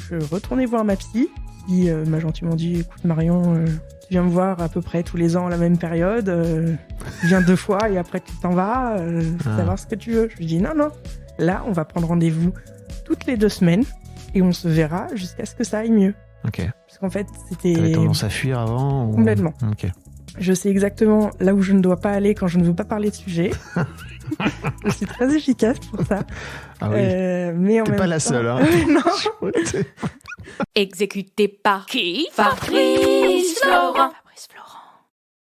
je suis retournée voir ma psy qui m'a gentiment dit « Écoute Marion, tu viens me voir à peu près tous les ans à la même période, tu viens 2 fois et après tu t'en vas, faut savoir ce que tu veux. » Je lui dis « Non, là on va prendre rendez-vous toutes les 2 semaines et on se verra jusqu'à ce que ça aille mieux. » Ok. Parce qu'en fait, c'était... T'avais tendance à fuir avant ou... Complètement. Ok. Je sais exactement là où je ne dois pas aller quand je ne veux pas parler de sujet. Je suis très efficace pour ça. Ah oui. Mais en T'es même pas la temps... seule, hein. Non. Exécuté par qui? Fabrice Florent.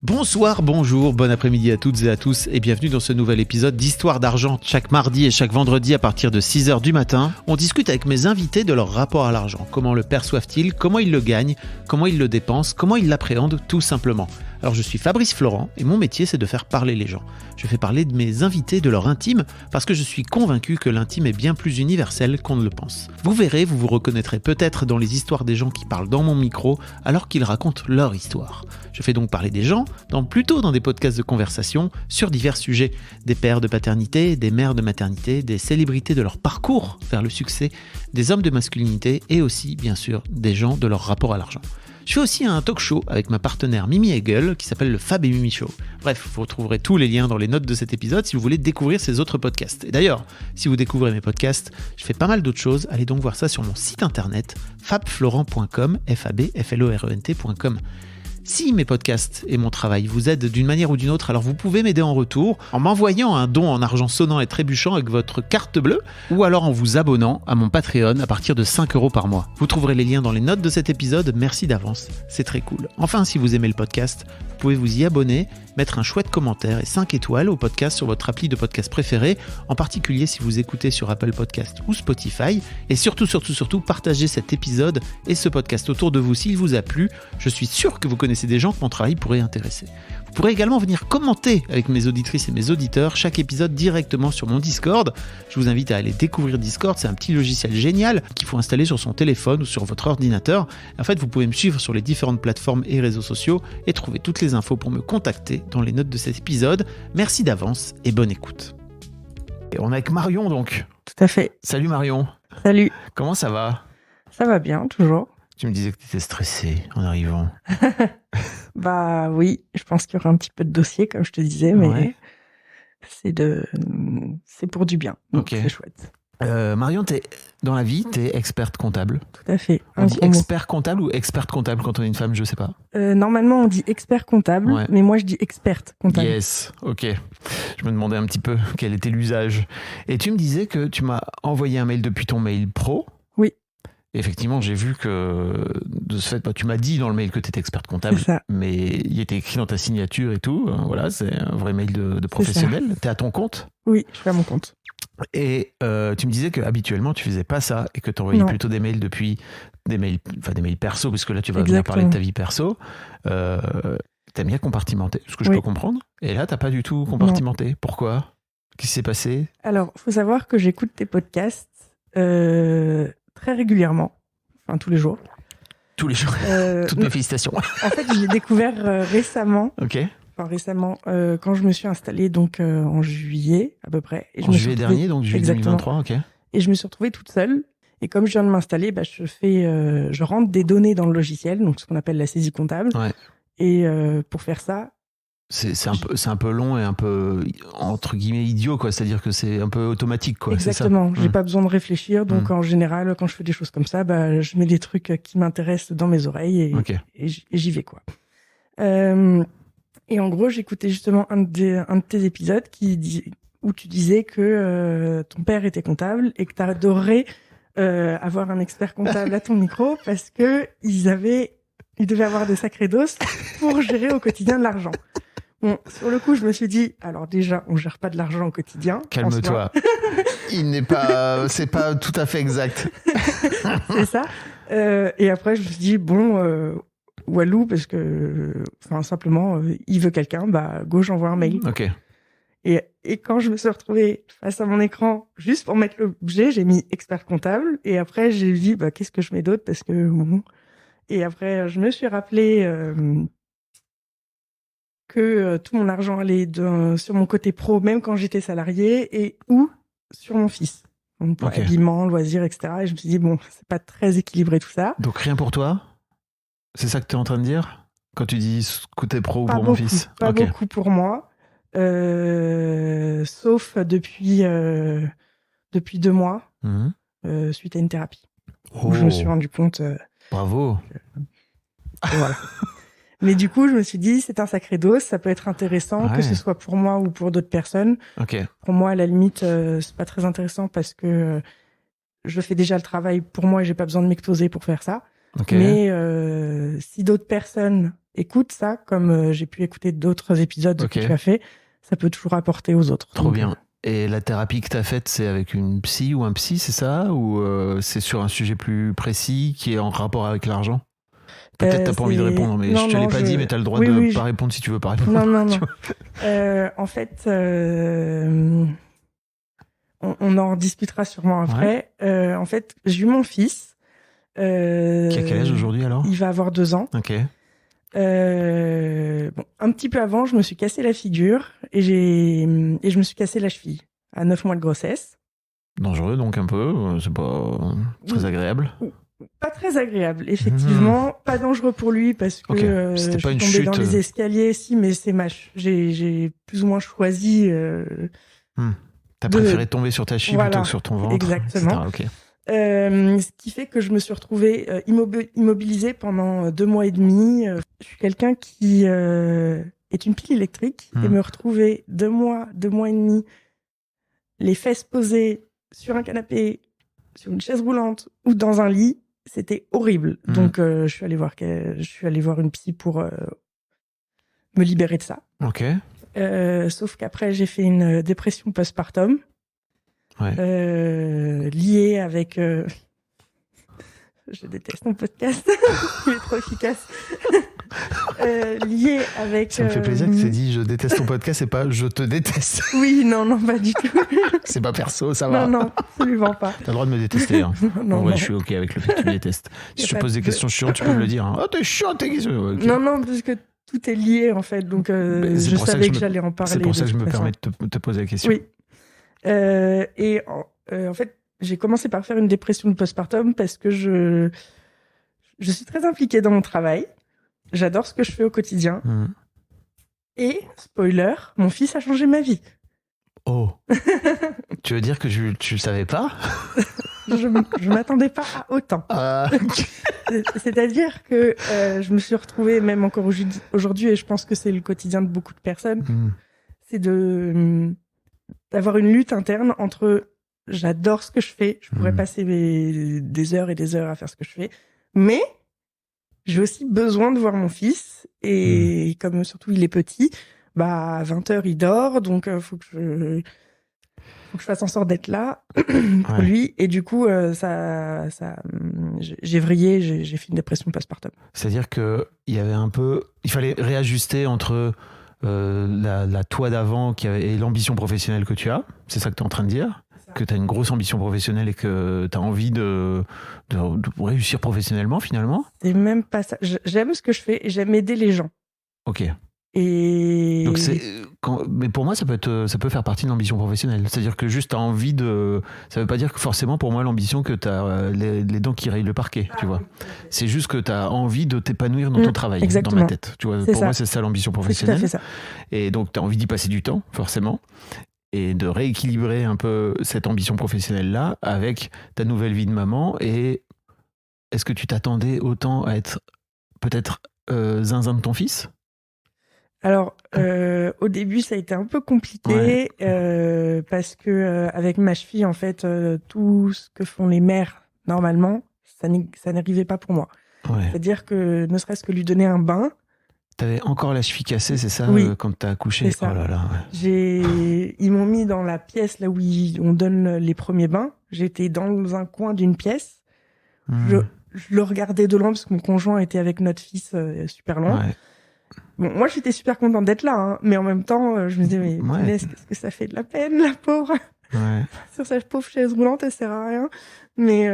Bonsoir, bonjour, bon après-midi à toutes et à tous et bienvenue dans ce nouvel épisode d'Histoire d'argent. Chaque mardi et chaque vendredi à partir de 6h du matin, on discute avec mes invités de leur rapport à l'argent. Comment le perçoivent-ils? Comment ils le gagnent? Comment ils le dépensent? Comment ils l'appréhendent tout simplement? Alors je suis Fabrice Florent et mon métier c'est de faire parler les gens. Je fais parler de mes invités de leur intime parce que je suis convaincu que l'intime est bien plus universel qu'on ne le pense. Vous verrez, vous vous reconnaîtrez peut-être dans les histoires des gens qui parlent dans mon micro alors qu'ils racontent leur histoire. Je fais donc parler des gens, plutôt dans des podcasts de conversation sur divers sujets. Des pères de paternité, des mères de maternité, des célébrités de leur parcours vers le succès, des hommes de masculinité et aussi bien sûr des gens de leur rapport à l'argent. Je fais aussi un talk show avec ma partenaire Mimi Hegel qui s'appelle le Fab et Mimi Show. Bref, vous retrouverez tous les liens dans les notes de cet épisode si vous voulez découvrir ces autres podcasts. Et d'ailleurs, si vous découvrez mes podcasts, je fais pas mal d'autres choses. Allez donc voir ça sur mon site internet fabflorent.com, fabflorent.com. Si mes podcasts et mon travail vous aident d'une manière ou d'une autre, alors vous pouvez m'aider en retour en m'envoyant un don en argent sonnant et trébuchant avec votre carte bleue ou alors en vous abonnant à mon Patreon à partir de 5€ par mois. Vous trouverez les liens dans les notes de cet épisode, merci d'avance, c'est très cool. Enfin, si vous aimez le podcast, vous pouvez vous y abonner, mettre un chouette commentaire et 5 étoiles au podcast sur votre appli de podcast préféré, en particulier si vous écoutez sur Apple Podcast ou Spotify, et surtout, partagez cet épisode et ce podcast autour de vous s'il vous a plu. Je suis sûr que vous connaissez des gens que mon travail pourrait intéresser. Vous pourrez également venir commenter avec mes auditrices et mes auditeurs chaque épisode directement sur mon Discord. Je vous invite à aller découvrir Discord, c'est un petit logiciel génial qu'il faut installer sur son téléphone ou sur votre ordinateur. En fait, vous pouvez me suivre sur les différentes plateformes et réseaux sociaux et trouver toutes les infos pour me contacter dans les notes de cet épisode. Merci d'avance et bonne écoute. Et on est avec Marion donc. Tout à fait. Salut Marion. Salut. Comment ça va? Ça va bien, toujours. Tu me disais que tu étais stressée en arrivant. Bah oui, je pense qu'il y aura un petit peu de dossier, comme je te disais, mais Ouais. c'est pour du bien. Donc Ok. c'est chouette. Marion, dans la vie, tu es experte comptable. Tout à fait. On dit expert comptable ou experte comptable quand on est une femme, je sais pas. Normalement, on dit expert comptable, Ouais. mais moi, je dis experte comptable. Yes, ok. Je me demandais un petit peu quel était l'usage. Et tu me disais que tu m'as envoyé un mail depuis ton mail pro. Oui. Et effectivement, j'ai vu que de ce fait, tu m'as dit dans le mail que tu étais experte comptable, C'est ça. mais il était écrit dans ta signature et tout. Voilà, c'est un vrai mail de professionnel. Tu es à ton compte. Oui, je suis à mon compte. Et tu me disais que habituellement tu faisais pas ça et que tu envoyais Non. plutôt des mails depuis des mails perso, parce que là tu vas venir parler de ta vie perso. T'aimes bien compartimenter, ce que je Oui. peux comprendre. Et là t'as pas du tout compartimenté. Pourquoi? Qu'est-ce qui s'est passé? Alors, faut savoir que j'écoute tes podcasts très régulièrement, enfin tous les jours. Tous les jours. Toutes mes félicitations. En fait, je l'ai découvert récemment. Ok. Enfin, récemment, quand je me suis installée donc en juillet à peu près. Et En juillet dernier, donc juillet Exactement. 2023, ok. Et je me suis retrouvée toute seule. Et comme je viens de m'installer, je rentre des données dans le logiciel, donc ce qu'on appelle la saisie comptable. Ouais. Et pour faire ça, C'est un peu long et un peu entre guillemets idiot, quoi. C'est-à-dire que c'est un peu automatique, quoi. exactement, C'est ça. j'ai pas besoin de réfléchir. Donc en général, quand je fais des choses comme ça, je mets des trucs qui m'intéressent dans mes oreilles Ok. et j'y vais, quoi. Et en gros, j'écoutais justement un de tes épisodes où tu disais que ton père était comptable et que tu adorerais avoir un expert comptable à ton micro parce que ils devaient avoir des sacrés dos pour gérer au quotidien de l'argent. Bon, sur le coup, je me suis dit, alors déjà, on gère pas de l'argent au quotidien. Calme-toi. C'est pas tout à fait exact. C'est ça. Et après, je me suis dit, Walou, parce que, simplement, il veut quelqu'un, go, j'envoie un mail. Ok. Et quand je me suis retrouvée face à mon écran, juste pour mettre l'objet, j'ai mis expert comptable. Et après, j'ai dit, qu'est-ce que je mets d'autre? Parce que, Et après, je me suis rappelé que tout mon argent allait sur mon côté pro, même quand j'étais salariée, ou sur mon fils. Donc, pour Ok. habillement, loisirs, etc. Et je me suis dit, bon, c'est pas très équilibré tout ça. Donc rien pour toi? C'est ça que tu es en train de dire? Quand tu dis côté pro Pas pour mon beaucoup, fils? pas Ok. beaucoup pour moi. Sauf depuis 2 mois, Mhm. suite à une thérapie. Oh, Où je me suis rendu compte, bravo. voilà. Mais du coup, je me suis dit, c'est un sacré dos, ça peut être intéressant, Ouais. que ce soit pour moi ou pour d'autres personnes. Ok. Pour moi, à la limite, c'est pas très intéressant parce que je fais déjà le travail pour moi et j'ai pas besoin de m'exposer pour faire ça. Ok. Mais si d'autres personnes écoutent ça, comme j'ai pu écouter d'autres épisodes Ok. que tu as fait, ça peut toujours apporter aux autres. Trop Donc, bien. Et la thérapie que tu as faite, c'est avec une psy ou un psy, c'est ça? Ou c'est sur un sujet plus précis qui est en rapport avec l'argent? Peut-être t'as pas envie de répondre, mais non, je te l'ai non, pas dit, mais t'as le droit oui, de oui, pas répondre si tu veux pas répondre. Non, tu non. vois. En fait, on en discutera sûrement après. En fait, j'ai eu mon fils. Qui a quel âge aujourd'hui alors? Il va avoir 2 ans. Ok. Bon, un petit peu avant, je me suis cassé la figure et je me suis cassé la cheville à 9 mois de grossesse. Dangereux donc un peu, c'est pas très agréable. Pas très agréable, effectivement. Pas dangereux pour lui parce que Ok. C'était je pas suis une tombée chute. dans les escaliers, si, mais c'est j'ai plus ou moins choisi. T'as de- préféré tomber sur ta cheville Voilà, plutôt que sur ton ventre, exactement. etc. Ok. Ce qui fait que je me suis retrouvée immobilisée pendant 2 mois et demi. Je suis quelqu'un qui est une pile électrique et me retrouver 2 mois et demi, les fesses posées sur un canapé, sur une chaise roulante ou dans un lit, c'était horrible. Donc je suis allée voir une psy pour me libérer de ça. Ok. Sauf qu'après j'ai fait une dépression postpartum. Ouais. Lié avec... Je déteste mon podcast, il est trop efficace. Lié avec... Ça me fait plaisir que tu aies dit je déteste ton podcast et pas je te déteste. Oui, non, pas du tout. C'est pas perso, ça va. Non, absolument pas. T'as le droit de me détester. Hein. Non, En vrai, non. je suis ok avec le fait que tu me détestes. Si Y a tu pas poses des de- questions chiantes, tu peux me le dire. Hein. Oh, t'es chiant, tes questions. Ok. Non, parce que tout est lié, en fait. Donc, c'est je pour ça savais que que j'allais en parler. C'est pour ça de que je me toute façon. permets de te poser la question. Oui. En fait, j'ai commencé par faire une dépression de postpartum parce que je suis très impliquée dans mon travail. J'adore ce que je fais au quotidien. Et, spoiler, mon fils a changé ma vie. Oh. Tu veux dire que tu le savais pas? Je m'attendais pas à autant. C'est-à-dire que je me suis retrouvée, même encore aujourd'hui, et je pense que c'est le quotidien de beaucoup de personnes, c'est d'avoir une lutte interne entre j'adore ce que je fais, je pourrais passer des heures et des heures à faire ce que je fais, mais j'ai aussi besoin de voir mon fils, et comme surtout il est petit, bah à 20h il dort, donc faut que je fasse en sorte d'être là pour lui, et du coup j'ai vrillé, j'ai fait une dépression postpartum. C'est-à-dire que il fallait réajuster entre la toi d'avant et l'ambition professionnelle que tu as. C'est ça que tu es en train de dire? Que tu as une grosse ambition professionnelle et que tu as envie de réussir professionnellement finalement? C'est même pas ça. J'aime ce que je fais et j'aime aider les gens. Ok. Et Donc mais pour moi ça peut faire partie de l'ambition professionnelle. C'est-à-dire que juste tu as envie de... Ça veut pas dire que forcément pour moi l'ambition que tu as les dents qui rayent le parquet, tu vois. C'est juste que tu as envie de t'épanouir dans ton travail, exactement. dans ma tête. Tu vois, pour moi c'est ça l'ambition professionnelle. C'est tout à fait ça. Et donc tu as envie d'y passer du temps, forcément. Et de rééquilibrer un peu cette ambition professionnelle-là avec ta nouvelle vie de maman. Et est-ce que tu t'attendais autant à être peut-être zinzin de ton fils? Alors, au début, ça a été un peu compliqué parce que avec ma cheville, en fait, tout ce que font les mères, normalement, ça n'arrivait pas pour moi. Ouais. C'est-à-dire que ne serait-ce que lui donner un bain... T'avais encore la cheville cassée, c'est ça, oui, quand t'as accouché? C'est ça. Oh là là, ouais. Ils m'ont mis dans la pièce là où on donne les premiers bains. J'étais dans un coin d'une pièce. Je le regardais de loin parce que mon conjoint était avec notre fils super loin. Ouais. Bon, moi, j'étais super contente d'être là, hein, mais en même temps, je me disais, mais qu'est-ce que ça fait de la peine, la pauvre. Ouais. Sur sa pauvre chaise roulante, elle sert à rien. Mais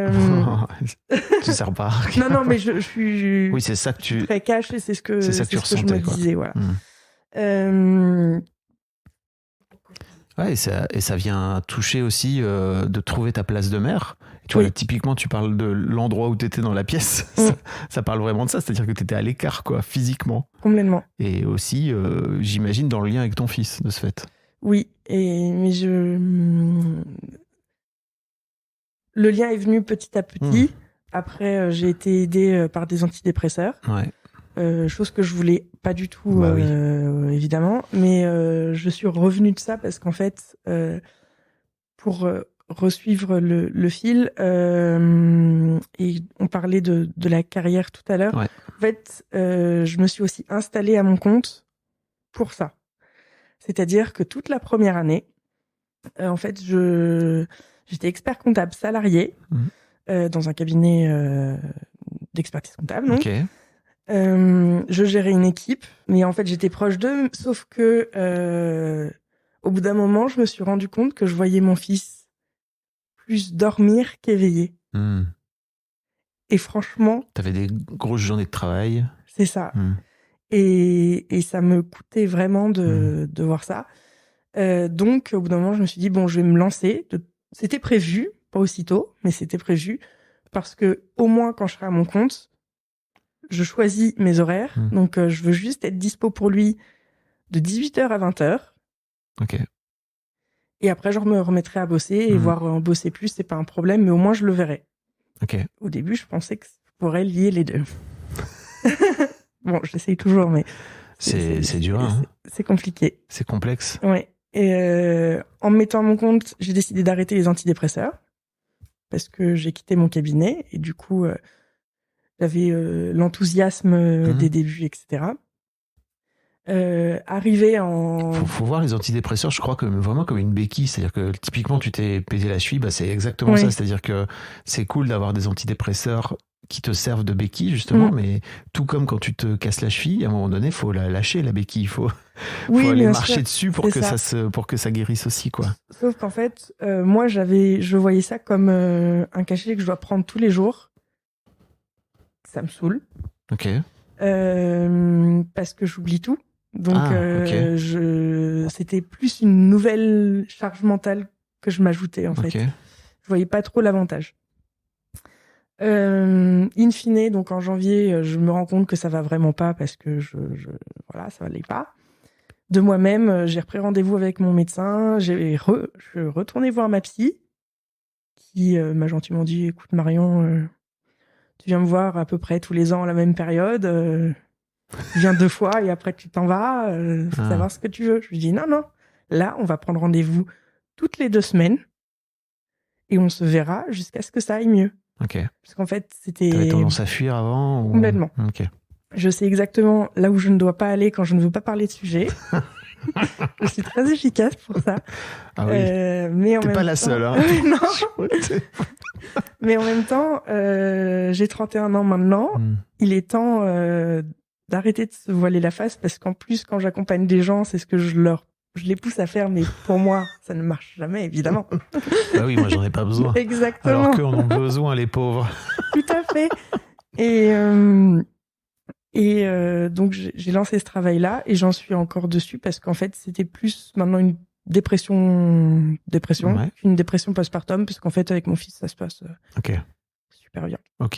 tu sers pas. non, mais je suis. Oui, c'est ça que tu. Très cash et c'est ce que tu je me ressentais, quoi. disais, voilà. Ouais, et ça vient toucher aussi de trouver ta place de mère. Tu vois, Oui. là, typiquement, tu parles de l'endroit où tu étais dans la pièce. Ça parle vraiment de ça, c'est-à-dire que tu étais à l'écart, quoi, physiquement. Complètement. Et aussi, j'imagine, dans le lien avec ton fils, de ce fait. Oui, mais le lien est venu petit à petit. Après, j'ai été aidée par des antidépresseurs. Ouais. Chose que je voulais pas du tout, Bah oui. évidemment. Mais je suis revenue de ça parce qu'en fait, pour resuivre le fil, et on parlait de la carrière tout à l'heure. Ouais. En fait, je me suis aussi installée à mon compte pour ça. C'est-à-dire que toute la première année, en fait, j'étais expert comptable salarié dans un cabinet d'expertise comptable. Donc. Ok. Je gérais une équipe, mais en fait, j'étais proche d'eux, sauf que au bout d'un moment, je me suis rendu compte que je voyais mon fils plus dormir qu'éveiller. Et franchement, T'avais des grosses journées de travail. c'est ça. Et ça me coûtait vraiment de voir ça. Donc, au bout d'un moment, je me suis dit, bon, je vais me lancer. C'était prévu, pas aussitôt, mais c'était prévu. Parce que, au moins, quand je serai à mon compte, je choisis mes horaires. Donc, je veux juste être dispo pour lui de 18h à 20h. Ok. Et après, je me remettrai à bosser et voir en bosser plus, c'est pas un problème, mais au moins, je le verrai. Ok. Au début, je pensais que je pourrais lier les deux. Bon, j'essaye toujours, mais... C'est dur, hein. C'est compliqué. C'est complexe. Ouais. Et en me mettant à mon compte, j'ai décidé d'arrêter les antidépresseurs parce que j'ai quitté mon cabinet et du coup, j'avais l'enthousiasme des débuts, etc. Arrivé en... Faut voir les antidépresseurs, je crois, vraiment comme une béquille. C'est-à-dire que typiquement, tu t'es pété la cheville, bah, c'est exactement ça. C'est-à-dire que c'est cool d'avoir des antidépresseurs qui te servent de béquille, justement, mais tout comme quand tu te casses la cheville, à un moment donné, il faut la lâcher, la béquille. Il faut aller marcher dessus pour que ça guérisse aussi, quoi. Sauf qu'en fait, moi, je voyais ça comme un cachet que je dois prendre tous les jours. Ça me saoule. Ok. Parce que j'oublie tout. Donc, c'était plus une nouvelle charge mentale que je m'ajoutais, en fait. Je voyais pas trop l'avantage. In fine, donc en janvier, je me rends compte que ça va vraiment pas parce que voilà, ça allait pas. De moi-même, j'ai repris rendez-vous avec mon médecin. Je suis retournée voir ma psy qui m'a gentiment dit, écoute Marion, tu viens me voir à peu près tous les ans à la même période. Tu viens 2 fois et après tu t'en vas. Faut savoir ce que tu veux. Je lui dis non. Là, on va prendre rendez-vous toutes les 2 semaines et on se verra jusqu'à ce que ça aille mieux. Ok. Parce qu'en fait, c'était... T'avais tendance à fuir avant ou... Complètement. Ok. Je sais exactement là où je ne dois pas aller quand je ne veux pas parler de sujet. Je suis très efficace pour ça. Ah oui. Mais en T'es même pas temps... la seule, hein. Non. Mais en même temps, j'ai 31 ans maintenant. Il est temps d'arrêter de se voiler la face parce qu'en plus, quand j'accompagne des gens, c'est ce que je les pousse à faire, mais pour moi, ça ne marche jamais, évidemment. Bah oui, moi, j'en ai pas besoin. Exactement. Alors qu'eux en ont besoin, les pauvres. Tout à fait. Et donc, j'ai lancé ce travail-là et j'en suis encore dessus parce qu'en fait, c'était plus maintenant une dépression qu'une dépression postpartum parce qu'en fait, avec mon fils, ça se passe super bien. Ok.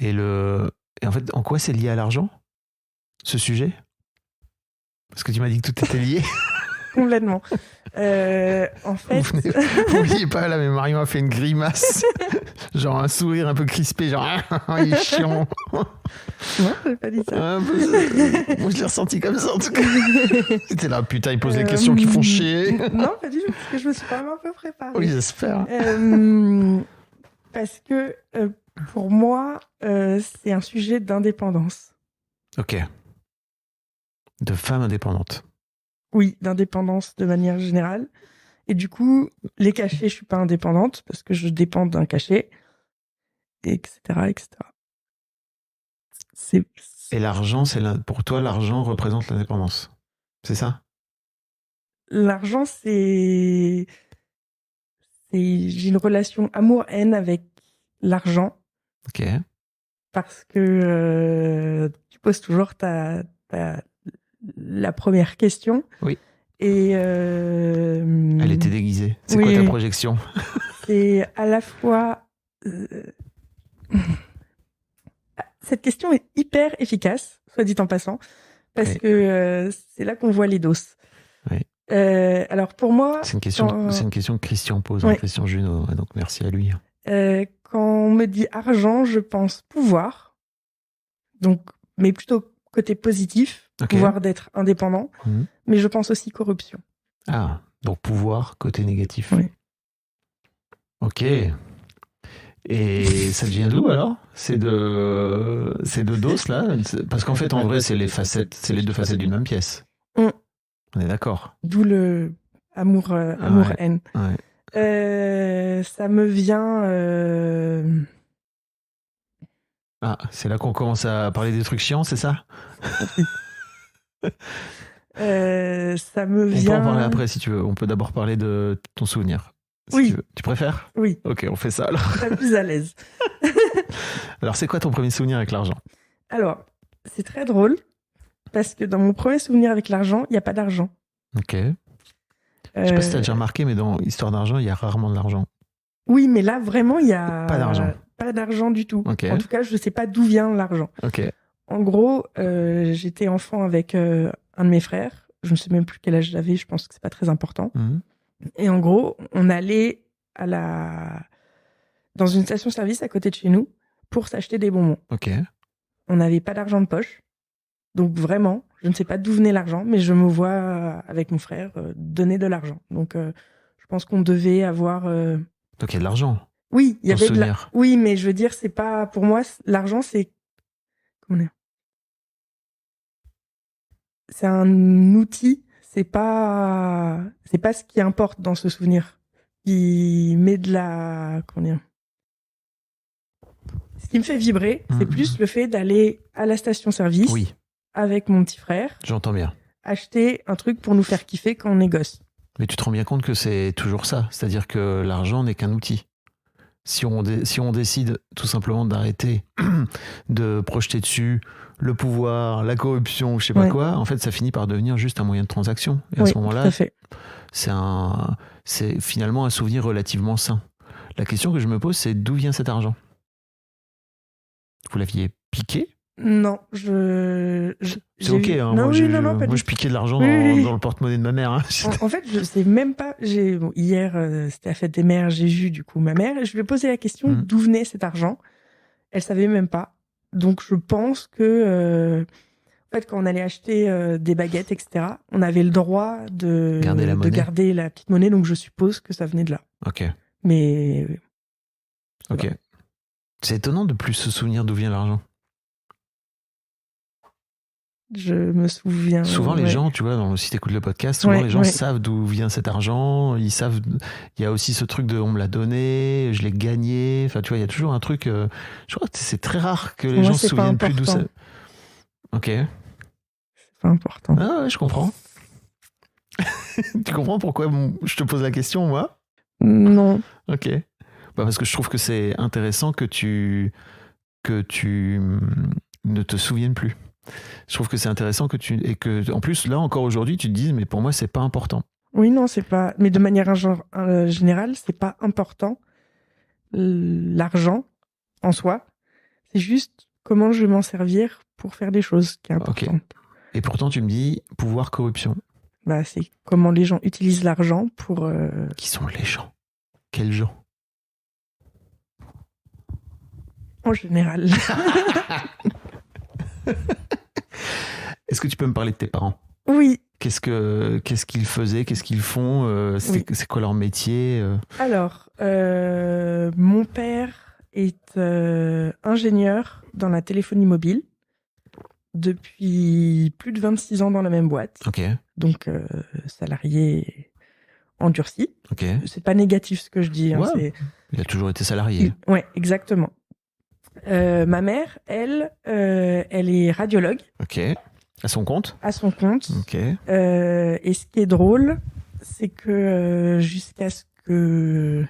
Et en fait, en quoi c'est lié à l'argent, ce sujet? Parce que tu m'as dit que tout était lié. Complètement. En fait... N'oubliez pas, là, mais Marion a fait une grimace. Genre un sourire un peu crispé, genre il est chiant. Non, j'ai pas dit ça. Moi, je l'ai ressenti comme ça, en tout cas. C'était là, putain, il pose des questions qui font chier. Non, pas du tout, parce que je me suis quand même un peu préparée. Oui, j'espère. Parce que pour moi, c'est un sujet d'indépendance. Ok. De femme indépendante. Oui, d'indépendance de manière générale. Et du coup, les cachets, je suis pas indépendante parce que je dépends d'un cachet, etc., etc. Et l'argent, pour toi, l'argent représente l'indépendance. C'est ça? L'argent, j'ai une relation amour-haine avec l'argent. Ok. Parce que tu poses toujours la première question. Oui. Et Elle était déguisée. C'est oui, quoi ta oui. projection? C'est à la fois... Cette question est hyper efficace, soit dit en passant, parce Oui. que c'est là qu'on voit les doses. Oui. Alors pour moi... C'est une question que Christian pose, Oui. Christian Junot, donc merci à lui. Quand on me dit argent, je pense pouvoir, donc, mais plutôt côté positif, Ok. pouvoir d'être indépendant, Mhm. mais je pense aussi corruption. Ah, donc pouvoir, côté négatif. Oui. Ok. Et ça vient d'où alors? C'est de dos là? Parce qu'en fait, en vrai, c'est les deux facettes d'une même pièce. Mm. On est d'accord. D'où le amour-haine. Ouais. Ça me vient... Ah, c'est là qu'on commence à parler des trucs chiants, c'est ça? ça me On peut vient... en parler après si tu veux. On peut d'abord parler de ton souvenir. Si Oui. tu veux. Tu préfères? Oui, Ok, on fait ça alors. pas plus à l'aise. Alors, c'est quoi ton premier souvenir avec l'argent? Alors, c'est très drôle, parce que dans mon premier souvenir avec l'argent, il n'y a pas d'argent. Ok. Je sais pas si t'as déjà remarqué, mais dans Histoire d'argent, il y a rarement de l'argent. Oui, mais là, vraiment, il n'y a... Pas d'argent. Pas d'argent du tout. Ok. En tout cas, je ne sais pas d'où vient l'argent. Ok. En gros, j'étais enfant avec un de mes frères. Je ne sais même plus quel âge j'avais, je pense que c'est pas très important. Mhm. Et en gros, on allait dans une station-service à côté de chez nous pour s'acheter des bonbons. Ok. On n'avait pas d'argent de poche. Donc vraiment, je ne sais pas d'où venait l'argent, mais je me vois avec mon frère donner de l'argent. Donc je pense qu'on devait avoir... Donc il y a de l'argent. Oui, il y Ton avait souvenir. Oui, mais je veux dire, c'est pas... Pour moi, l'argent, c'est... Comment dire ? C'est un outil, c'est pas ce qui importe dans ce souvenir. Qui met de la... Comment dire ? Ce qui me fait vibrer, c'est plus le fait d'aller à la station-service Oui, avec mon petit frère, j'entends bien. acheter un truc pour nous faire kiffer quand on est gosse. Mais tu te rends bien compte que c'est toujours ça. C'est-à-dire que l'argent n'est qu'un outil. Si on décide tout simplement d'arrêter de projeter dessus le pouvoir, la corruption, je sais pas Ouais. quoi, en fait, ça finit par devenir juste un moyen de transaction. Et à Oui, ce tout moment-là, à fait. c'est finalement un souvenir relativement sain. La question que je me pose, c'est d'où vient cet argent? Vous l'aviez piqué? Non, C'est j'ai ok, eu- hein, Non, moi, oui, non, pas moi du je piquais de l'argent Oui. dans le porte-monnaie de ma mère. Hein. En fait, je sais même pas. Hier, c'était la fête des mères. J'ai vu du coup ma mère et je lui ai posé la question d'où venait cet argent. Elle savait même pas. Donc je pense que en fait, quand on allait acheter des baguettes, etc., on avait le droit de garder la petite monnaie. Donc je suppose que ça venait de là. Ok. Mais ok. C'est étonnant de plus se souvenir d'où vient l'argent. je me souviens. Souvent, les gens, tu vois, si tu écoutes le podcast, souvent les gens savent d'où vient cet argent. Ils savent. Il y a aussi ce truc de on me l'a donné, je l'ai gagné. Enfin, tu vois, il y a toujours un truc. Je crois que c'est très rare que les gens se souviennent plus d'où ça. Ok. C'est pas important. Ah ouais, je comprends. Tu comprends pourquoi je te pose la question, moi? Non. Ok. Bah parce que je trouve que c'est intéressant que tu ne te souviennes plus. Je trouve que c'est intéressant et que en plus là encore aujourd'hui tu te dises mais pour moi c'est pas important. Oui, non, c'est pas. Mais de manière générale, c'est pas important l'argent en soi. C'est juste comment je vais m'en servir pour faire des choses qui est important. Okay. Et pourtant tu me dis pouvoir corruption. Bah c'est comment les gens utilisent l'argent pour. Qui sont les gens? Quels gens? En général. Est-ce que tu peux me parler de tes parents? Oui. Qu'est-ce qu'ils faisaient? Qu'est-ce qu'ils font? C'est quoi leur métier? Alors, mon père est ingénieur dans la téléphonie mobile depuis plus de 26 ans dans la même boîte. Ok. Donc, salarié endurci. Ok. C'est pas négatif ce que je dis. Ouais, c'est... Il a toujours été salarié. Ouais, exactement. Ma mère, elle est radiologue. Ok. À son compte? À son compte. Ok. Et ce qui est drôle, c'est que jusqu'à ce que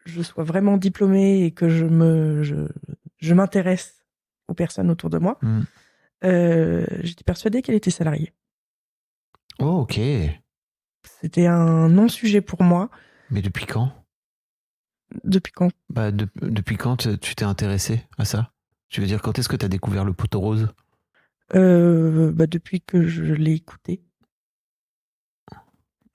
je sois vraiment diplômée et que je m'intéresse aux personnes autour de moi, j'étais persuadée qu'elle était salariée. Oh, ok. C'était un non-sujet pour moi. Mais depuis quand? Depuis quand? Depuis quand tu t'es intéressé à ça? Tu veux dire, quand est-ce que tu as découvert le poteau rose? Depuis que je l'ai écoutée.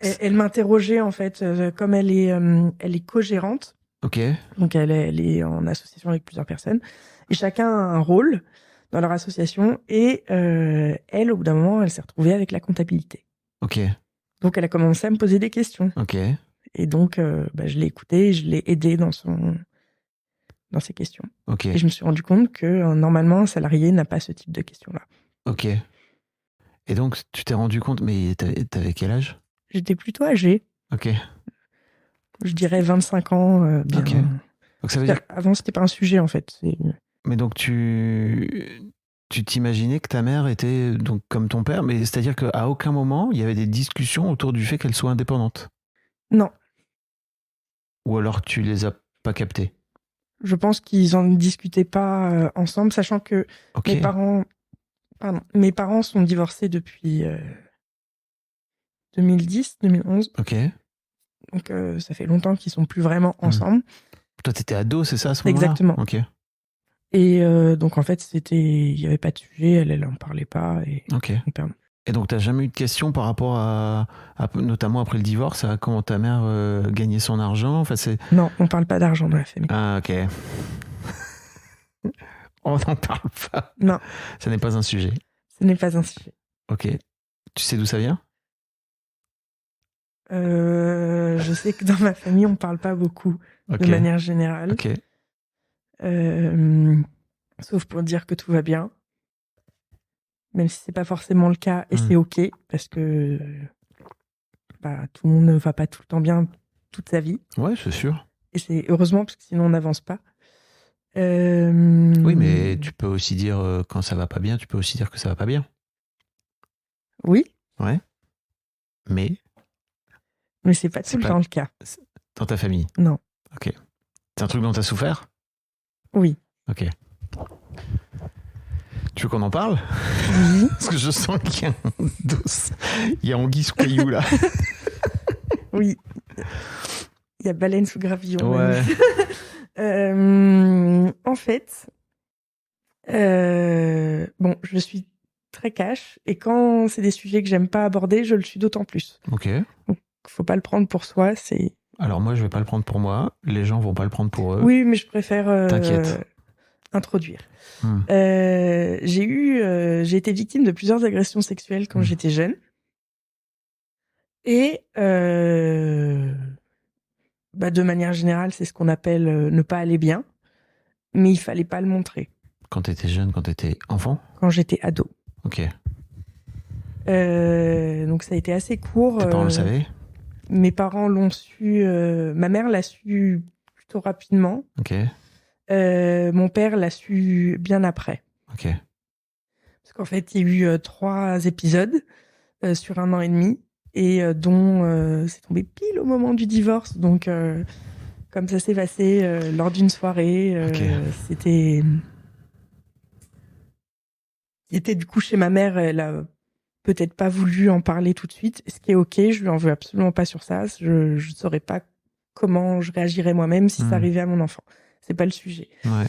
Elle m'interrogeait en fait, comme elle est co-gérante. Ok, Donc elle est en association avec plusieurs personnes et chacun a un rôle dans leur association et elle, au bout d'un moment, elle s'est retrouvée avec la comptabilité. ok, Donc elle a commencé à me poser des questions ok, et donc je l'ai écoutée, je l'ai aidée dans ses questions. ok, Et je me suis rendu compte que normalement un salarié n'a pas ce type de questions-là. ok. Et donc, tu t'es rendu compte, mais t'avais quel âge? J'étais plutôt âgée, Ok, je dirais 25 ans, bien. ok. Donc ça veut dire... Avant, c'était pas un sujet en fait. Mais donc tu t'imaginais que ta mère était donc comme ton père, mais c'est-à-dire qu'à aucun moment il y avait des discussions autour du fait qu'elle soit indépendante. Non, Ou alors tu les as pas captées. je pense qu'ils en discutaient pas ensemble, sachant que Ok, mes parents sont divorcés depuis 2010, 2011. ok. Donc ça fait longtemps qu'ils sont plus vraiment ensemble. Toi t'étais ado, c'est ça à ce moment-là? Exactement. Ok, Et donc en fait, il y avait pas de sujet, elle en parlait pas et ok. mon père non. Et donc t'as jamais eu de questions par rapport à notamment après le divorce, à comment ta mère gagnait son argent? Enfin, Non, on parle pas d'argent dans la famille. Ah, ok. On n'en parle pas. Non, Ça n'est pas un sujet. ce n'est pas un sujet. Ok. Tu sais d'où ça vient? Je sais que dans ma famille, on parle pas beaucoup Ok. de manière générale. Ok. Sauf pour dire que tout va bien. Même si c'est pas forcément le cas, et Mm. c'est ok, parce que tout le monde ne va pas tout le temps bien toute sa vie. Ouais, c'est sûr. Et c'est heureusement, parce que sinon on n'avance pas. Oui, mais tu peux aussi dire quand ça va pas bien, tu peux aussi dire que ça va pas bien. Oui, Ouais. Mais mais c'est pas C'est tout le pas- temps le cas. dans ta famille. Non. Ok. C'est un truc dont t'as souffert? Oui. Ok. Tu veux qu'on en parle? Oui. Parce que je sens qu'il y a un dos. Il y a anguille sous caillou là. Oui. Il y a baleine sous gravillon. Ouais. En fait, je suis très cash et quand c'est des sujets que j'aime pas aborder, je le suis d'autant plus. Ok. Donc, faut pas le prendre pour soi. Alors moi, je vais pas le prendre pour moi. Les gens vont pas le prendre pour eux. Oui, mais je préfère T'inquiète. introduire. Hmm. J'ai été victime de plusieurs agressions sexuelles quand j'étais jeune. Et de manière générale, c'est ce qu'on appelle ne pas aller bien. Mais il fallait pas le montrer. Quand t'étais jeune, quand t'étais enfant? Quand j'étais ado. Ok. Donc ça a été assez court. Tes parents le savaient? Mes parents l'ont su. Ma mère l'a su plutôt rapidement. Ok. Mon père l'a su bien après. Ok. Parce qu'en fait, il y a eu 3 épisodes sur 1 an et demi. Et dont c'est tombé pile au moment du divorce. Donc, comme ça s'est passé lors d'une soirée, c'était du coup chez ma mère. Elle a peut-être pas voulu en parler tout de suite, ce qui est ok. Je lui en veux absolument pas sur ça. Je saurais pas comment je réagirais moi-même si ça arrivait à mon enfant. C'est pas le sujet. Ouais.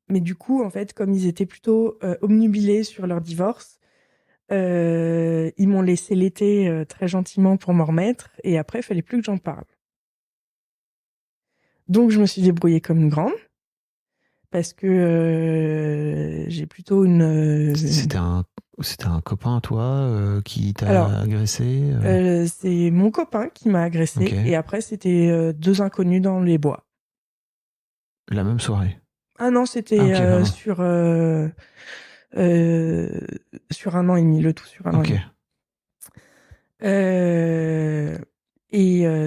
Mais du coup, en fait, comme ils étaient plutôt obnubilés sur leur divorce. Ils m'ont laissé l'été très gentiment pour m'en remettre et après il fallait plus que j'en parle. Donc je me suis débrouillée comme une grande parce j'ai plutôt une. C'était un copain à toi qui t'a Alors, agressé? C'est mon copain qui m'a agressé et après c'était 2 inconnus dans les bois. La même soirée? Ah non, c'était sur 1 an et demi, le tout sur 1 an et demi.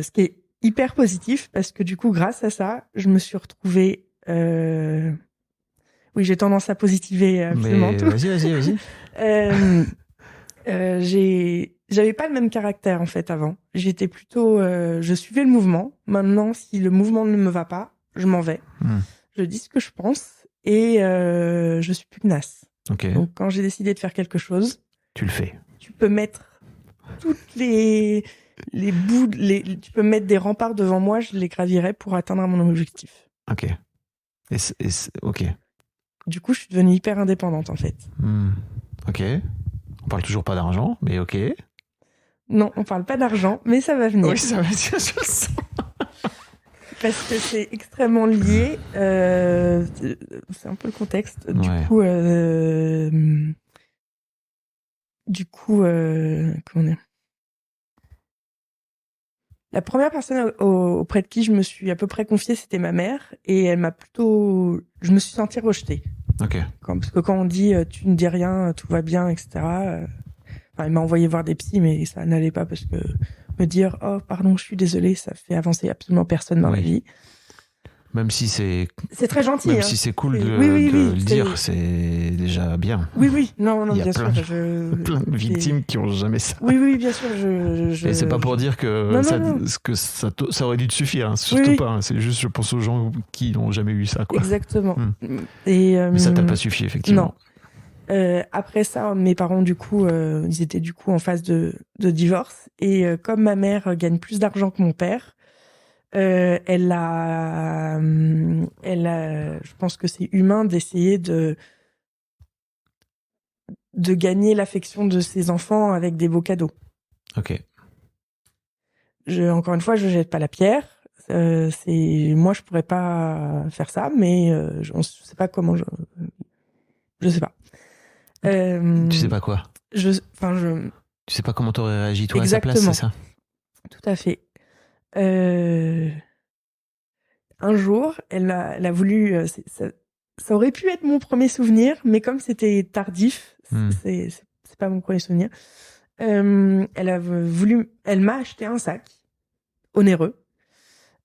Ce qui est hyper positif parce que du coup, grâce à ça, je me suis retrouvée. Oui, j'ai tendance à positiver absolument tout. Vas-y. J'avais pas le même caractère en fait avant. J'étais plutôt, je suivais le mouvement. Maintenant, si le mouvement ne me va pas, je m'en vais. Je dis ce que je pense et je suis pugnace. Ok. Donc, quand j'ai décidé de faire quelque chose, tu le fais. tu peux mettre toutes les bouts, tu peux mettre des remparts devant moi, je les gravirais pour atteindre mon objectif. Ok. Ok. Du coup, je suis devenue hyper indépendante, en fait. Ok. On parle toujours pas d'argent, mais ok. Non, on parle pas d'argent, mais ça va venir. Oui, ça va venir, je le sens. Parce que c'est extrêmement lié. C'est un peu le contexte. Ouais. Comment dire ? La première personne auprès de qui je me suis à peu près confiée, c'était ma mère. Et elle m'a plutôt... Je me suis sentie rejetée. Ok. Parce que quand on dit « tu ne dis rien, tout va bien », etc. Elle m'a envoyé voir des psys, mais ça n'allait pas parce que me dire « oh, pardon, je suis désolée », ça fait avancer absolument personne dans la vie. Même si c'est très gentil. Même si c'est cool de le dire, c'est déjà bien. Oui. Non, Il y a bien plein, sûr. plein de victimes qui ont jamais ça. Oui, bien sûr. Et c'est pas pour dire que ça aurait dû te suffire, hein. Surtout pas. Hein. C'est juste, je pense aux gens qui n'ont jamais eu ça, quoi. Exactement. Mais ça t'a pas suffi, effectivement. Non. Après ça, mes parents, du coup, ils étaient du coup en phase de divorce. Et comme ma mère gagne plus d'argent que mon père, elle a, je pense que c'est humain d'essayer de gagner l'affection de ses enfants avec des beaux cadeaux. Ok. Encore une fois, je jette pas la pierre. Moi, je pourrais pas faire ça, mais je sais pas comment je sais pas. Tu sais pas quoi? Tu sais pas comment t'aurais réagi toi Exactement. À sa place, c'est ça? Tout à fait. Un jour, elle a voulu. Ça aurait pu être mon premier souvenir, mais comme c'était tardif, c'est pas mon premier souvenir. Elle m'a acheté un sac onéreux.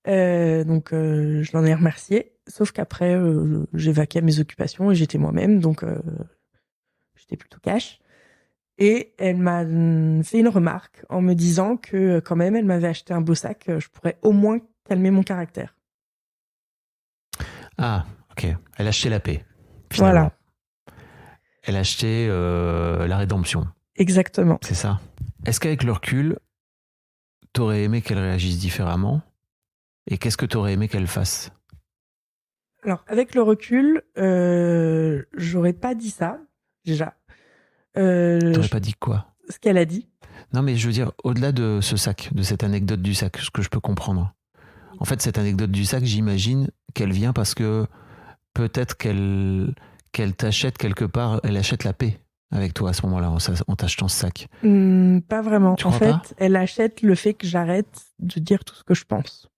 Donc je l'en ai remercié. Sauf qu'après, j'ai vaqué à mes occupations et j'étais moi-même, donc j'étais plutôt cash. Et elle m'a fait une remarque en me disant que quand même, elle m'avait acheté un beau sac, je pourrais au moins calmer mon caractère. Ah, ok. Elle a acheté la paix, finalement. Voilà. Elle a acheté la rédemption. Exactement. C'est ça. Est-ce qu'avec le recul, t'aurais aimé qu'elle réagisse différemment? Et qu'est-ce que t'aurais aimé qu'elle fasse? Alors, avec le recul, j'aurais pas dit ça, déjà. T'aurais pas dit quoi? Ce qu'elle a dit. Non, mais je veux dire, au-delà de ce sac, de cette anecdote du sac, ce que je peux comprendre. En fait, cette anecdote du sac, j'imagine qu'elle vient parce que peut-être qu'elle t'achète quelque part, elle achète la paix avec toi à ce moment-là, en t'achetant ce sac. Pas vraiment. Tu en crois fait, pas? Elle achète le fait que j'arrête de dire tout ce que je pense.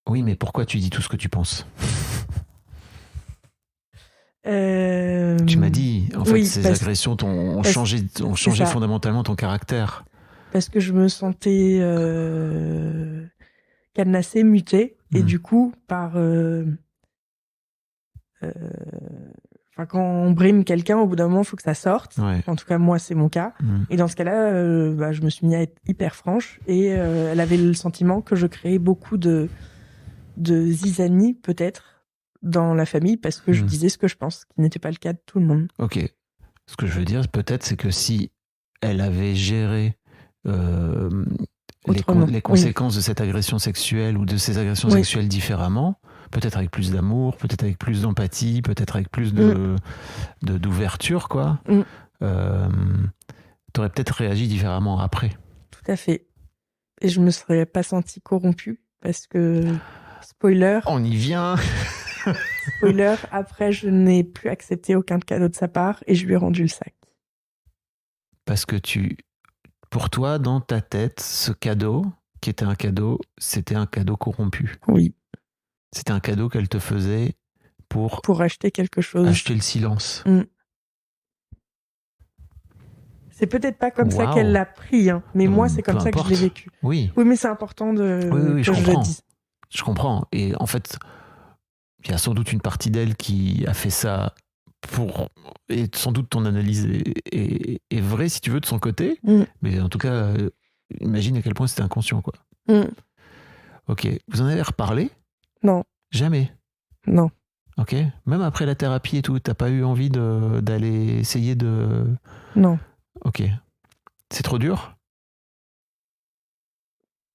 Oui, mais pourquoi tu dis tout ce que tu penses? Tu m'as dit, en fait, ces agressions ont changé fondamentalement ton caractère. Parce que je me sentais cadenassée, mutée, et du coup, quand on brime quelqu'un, au bout d'un moment, il faut que ça sorte. Ouais. En tout cas, moi, c'est mon cas. Et dans ce cas-là, je me suis mis à être hyper franche, et elle avait le sentiment que je créais beaucoup de zizanie, peut-être, dans la famille, parce que je disais ce que je pense, qui n'était pas le cas de tout le monde. Ok. Ce que je veux dire, peut-être, c'est que si elle avait géré les conséquences de cette agression sexuelle ou de ces agressions sexuelles différemment, peut-être avec plus d'amour, peut-être avec plus d'empathie, peut-être avec plus d'ouverture, quoi, t'aurais peut-être réagi différemment après. Tout à fait. Et je me serais pas sentie corrompue, parce que, spoiler... On y vient. Spoiler, après, je n'ai plus accepté aucun cadeau de sa part et je lui ai rendu le sac. Parce que pour toi, dans ta tête, ce cadeau, qui était un cadeau, c'était un cadeau corrompu. Oui. C'était un cadeau qu'elle te faisait pour acheter quelque chose. Acheter le silence. C'est peut-être pas comme ça qu'elle l'a pris, hein, mais moi, c'est comme ça que je l'ai vécu. Oui, mais c'est important que je le dise. Je comprends. Et en fait, il y a sans doute une partie d'elle qui a fait ça et sans doute ton analyse est vraie, si tu veux, de son côté. Mais en tout cas, imagine à quel point c'était inconscient, quoi. Ok. Vous en avez reparlé? Non. Jamais? Non. Ok. Même après la thérapie et tout, t'as pas eu envie d'aller essayer de... Non. Ok. C'est trop dur?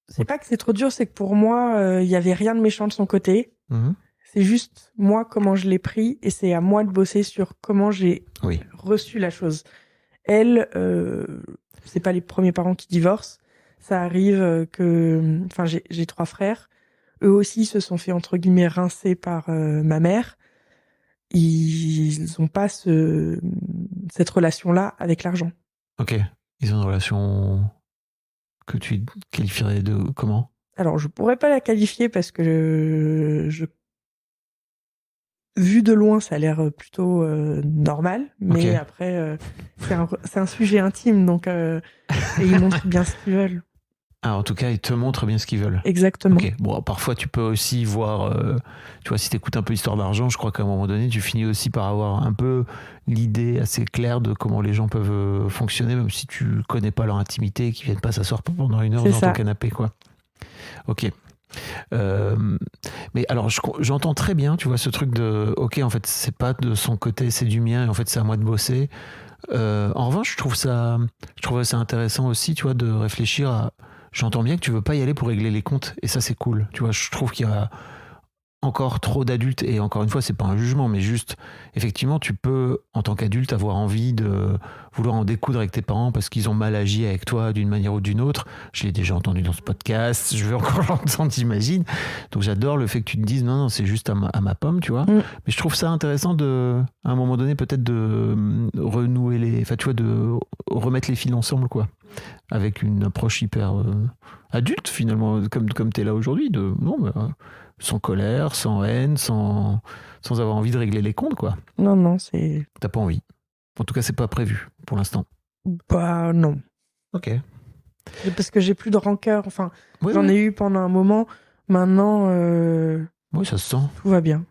C'est pas que c'est trop dur, c'est que pour moi, il y avait rien de méchant de son côté. Mhm. C'est juste moi comment je l'ai pris et c'est à moi de bosser sur comment j'ai Oui. reçu la chose. Elle, c'est pas les premiers parents qui divorcent. Ça arrive que, enfin, j'ai 3 frères. Eux aussi se sont fait entre guillemets rincer par ma mère. Ils ont pas cette relation-là avec l'argent. Ok. Ils ont une relation que tu qualifierais de comment? Alors, je pourrais pas la qualifier parce que vu de loin, ça a l'air plutôt normal, mais Ok. après, c'est un sujet intime, donc et ils montrent bien ce qu'ils veulent. Ah, en tout cas, ils te montrent bien ce qu'ils veulent. Exactement. Ok. Bon, parfois, tu peux aussi voir, tu vois, si tu écoutes un peu l'histoire d'argent, je crois qu'à un moment donné, tu finis aussi par avoir un peu l'idée assez claire de comment les gens peuvent fonctionner, même si tu connais pas leur intimité et qu'ils viennent pas s'asseoir pendant 1 heure C'est dans ça. ton canapé, quoi. Ok. Mais alors, j'entends très bien, tu vois, ce truc de, ok, en fait, c'est pas de son côté, c'est du mien, et en fait, c'est à moi de bosser. En revanche, je trouve ça intéressant aussi, tu vois, de réfléchir à. J'entends bien que tu veux pas y aller pour régler les comptes, et ça, c'est cool. Tu vois, je trouve qu'il y a encore trop d'adultes, et encore une fois, c'est pas un jugement, mais juste, effectivement, tu peux, en tant qu'adulte, avoir envie de vouloir en découdre avec tes parents parce qu'ils ont mal agi avec toi d'une manière ou d'une autre. Je l'ai déjà entendu dans ce podcast, je vais encore l'entendre, j'imagine. Donc j'adore le fait que tu te dises, non, c'est juste à ma pomme, tu vois. Mm. Mais je trouve ça intéressant à un moment donné, peut-être de renouer enfin, tu vois, de remettre les fils ensemble, quoi. Avec une approche hyper adulte, finalement, comme t'es là aujourd'hui, sans colère, sans haine, sans avoir envie de régler les comptes, quoi. Non, c'est... T'as pas envie. En tout cas, c'est pas prévu pour l'instant. Bah non. Ok. Parce que j'ai plus de rancœur. Enfin, Ouais, j'en ouais. ai eu pendant un moment. Maintenant, Oui, ça se sent. tout va bien.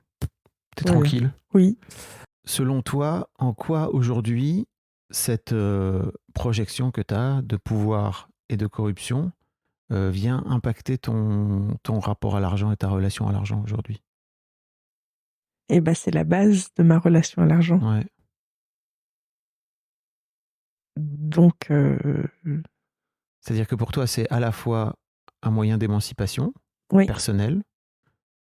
T'es Ouais. tranquille. Oui. Selon toi, en quoi aujourd'hui cette projection que t'as de pouvoir et de corruption vient impacter ton rapport à l'argent et ta relation à l'argent aujourd'hui? Et bah c'est la base de ma relation à l'argent. Ouais. Donc, C'est-à-dire que pour toi, c'est à la fois un moyen d'émancipation oui, personnelle,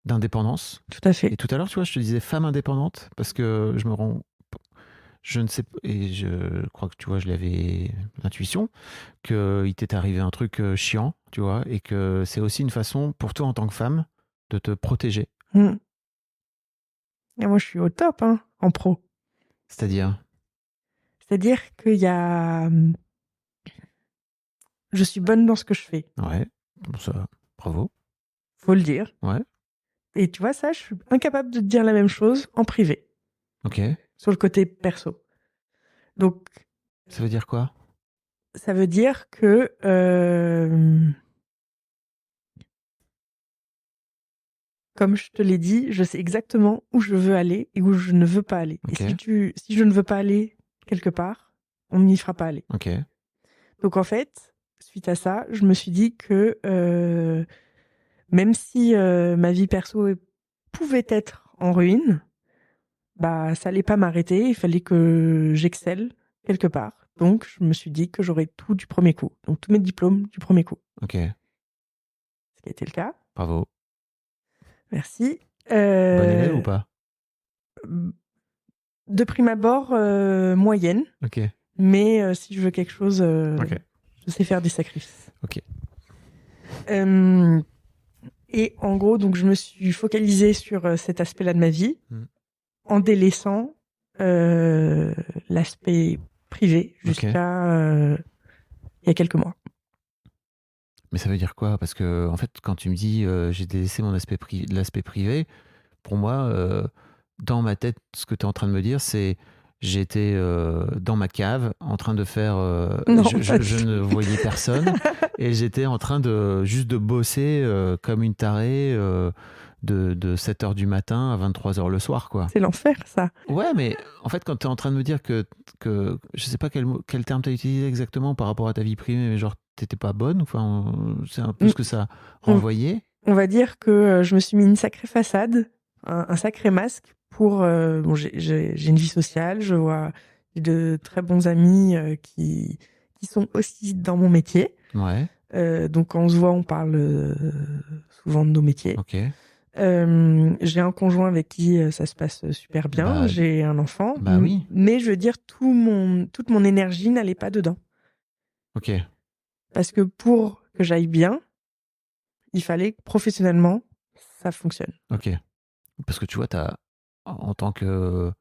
d'indépendance. tout à fait. Et tout à l'heure, tu vois, je te disais femme indépendante parce que je ne sais pas, et je crois que tu vois, je l'avais l'intuition qu'il t'est arrivé un truc chiant, tu vois, et que c'est aussi une façon pour toi en tant que femme de te protéger. Mm. Et moi, je suis au top, hein, en pro. C'est-à-dire, C'est-à-dire qu'il y a... Je suis bonne dans ce que je fais, ouais, bon, ça, bravo, faut le dire. ouais, Et tu vois, ça, je suis incapable de te dire la même chose en privé, ok. sur le côté perso. Donc, Ça veut dire quoi? ça veut dire que... comme je te l'ai dit, je sais exactement où je veux aller et où je ne veux pas aller. Ok. Et si je ne veux pas aller quelque part, on n'y fera pas aller. Ok, Donc en fait, suite à ça, je me suis dit que même si ma vie perso pouvait être en ruine, bah ça allait pas m'arrêter. Il fallait que j'excelle quelque part. Donc je me suis dit que j'aurais tout du premier coup. Donc tous mes diplômes du premier coup. ok, Ce qui a été le cas. bravo. Merci. Bonne élève ou pas? De prime abord, moyenne. Ok, Mais si je veux quelque chose, ok, je sais faire des sacrifices. ok. Et en gros, donc je me suis focalisée sur cet aspect-là de ma vie, en délaissant l'aspect privé jusqu'à il y a quelques mois. Mais ça veut dire quoi? Parce que, en fait, quand tu me dis j'ai délaissé l'aspect privé, pour moi, dans ma tête, ce que tu es en train de me dire, c'est j'étais dans ma cave en train de faire. Non, je ne voyais personne et j'étais en train juste de bosser comme une tarée de 7h du matin à 23h le soir, quoi. c'est l'enfer, ça. Ouais, mais en fait, quand tu es en train de me dire que je sais pas quel terme tu as utilisé exactement par rapport à ta vie privée, mais genre, t'étais pas bonne, enfin, c'est un peu ce que ça renvoyait. On va dire que je me suis mis une sacrée façade, un sacré masque pour... bon, j'ai une vie sociale, je vois de très bons amis qui qui sont aussi dans mon métier. Ouais, Donc quand on se voit, on parle souvent de nos métiers. ok. J'ai un conjoint avec qui ça se passe super bien. Bah, J'ai un enfant. bah oui. Mais je veux dire, toute mon énergie n'allait pas dedans. Ok, Parce que pour que j'aille bien, il fallait que professionnellement, ça fonctionne. ok. Parce que tu vois, en tant que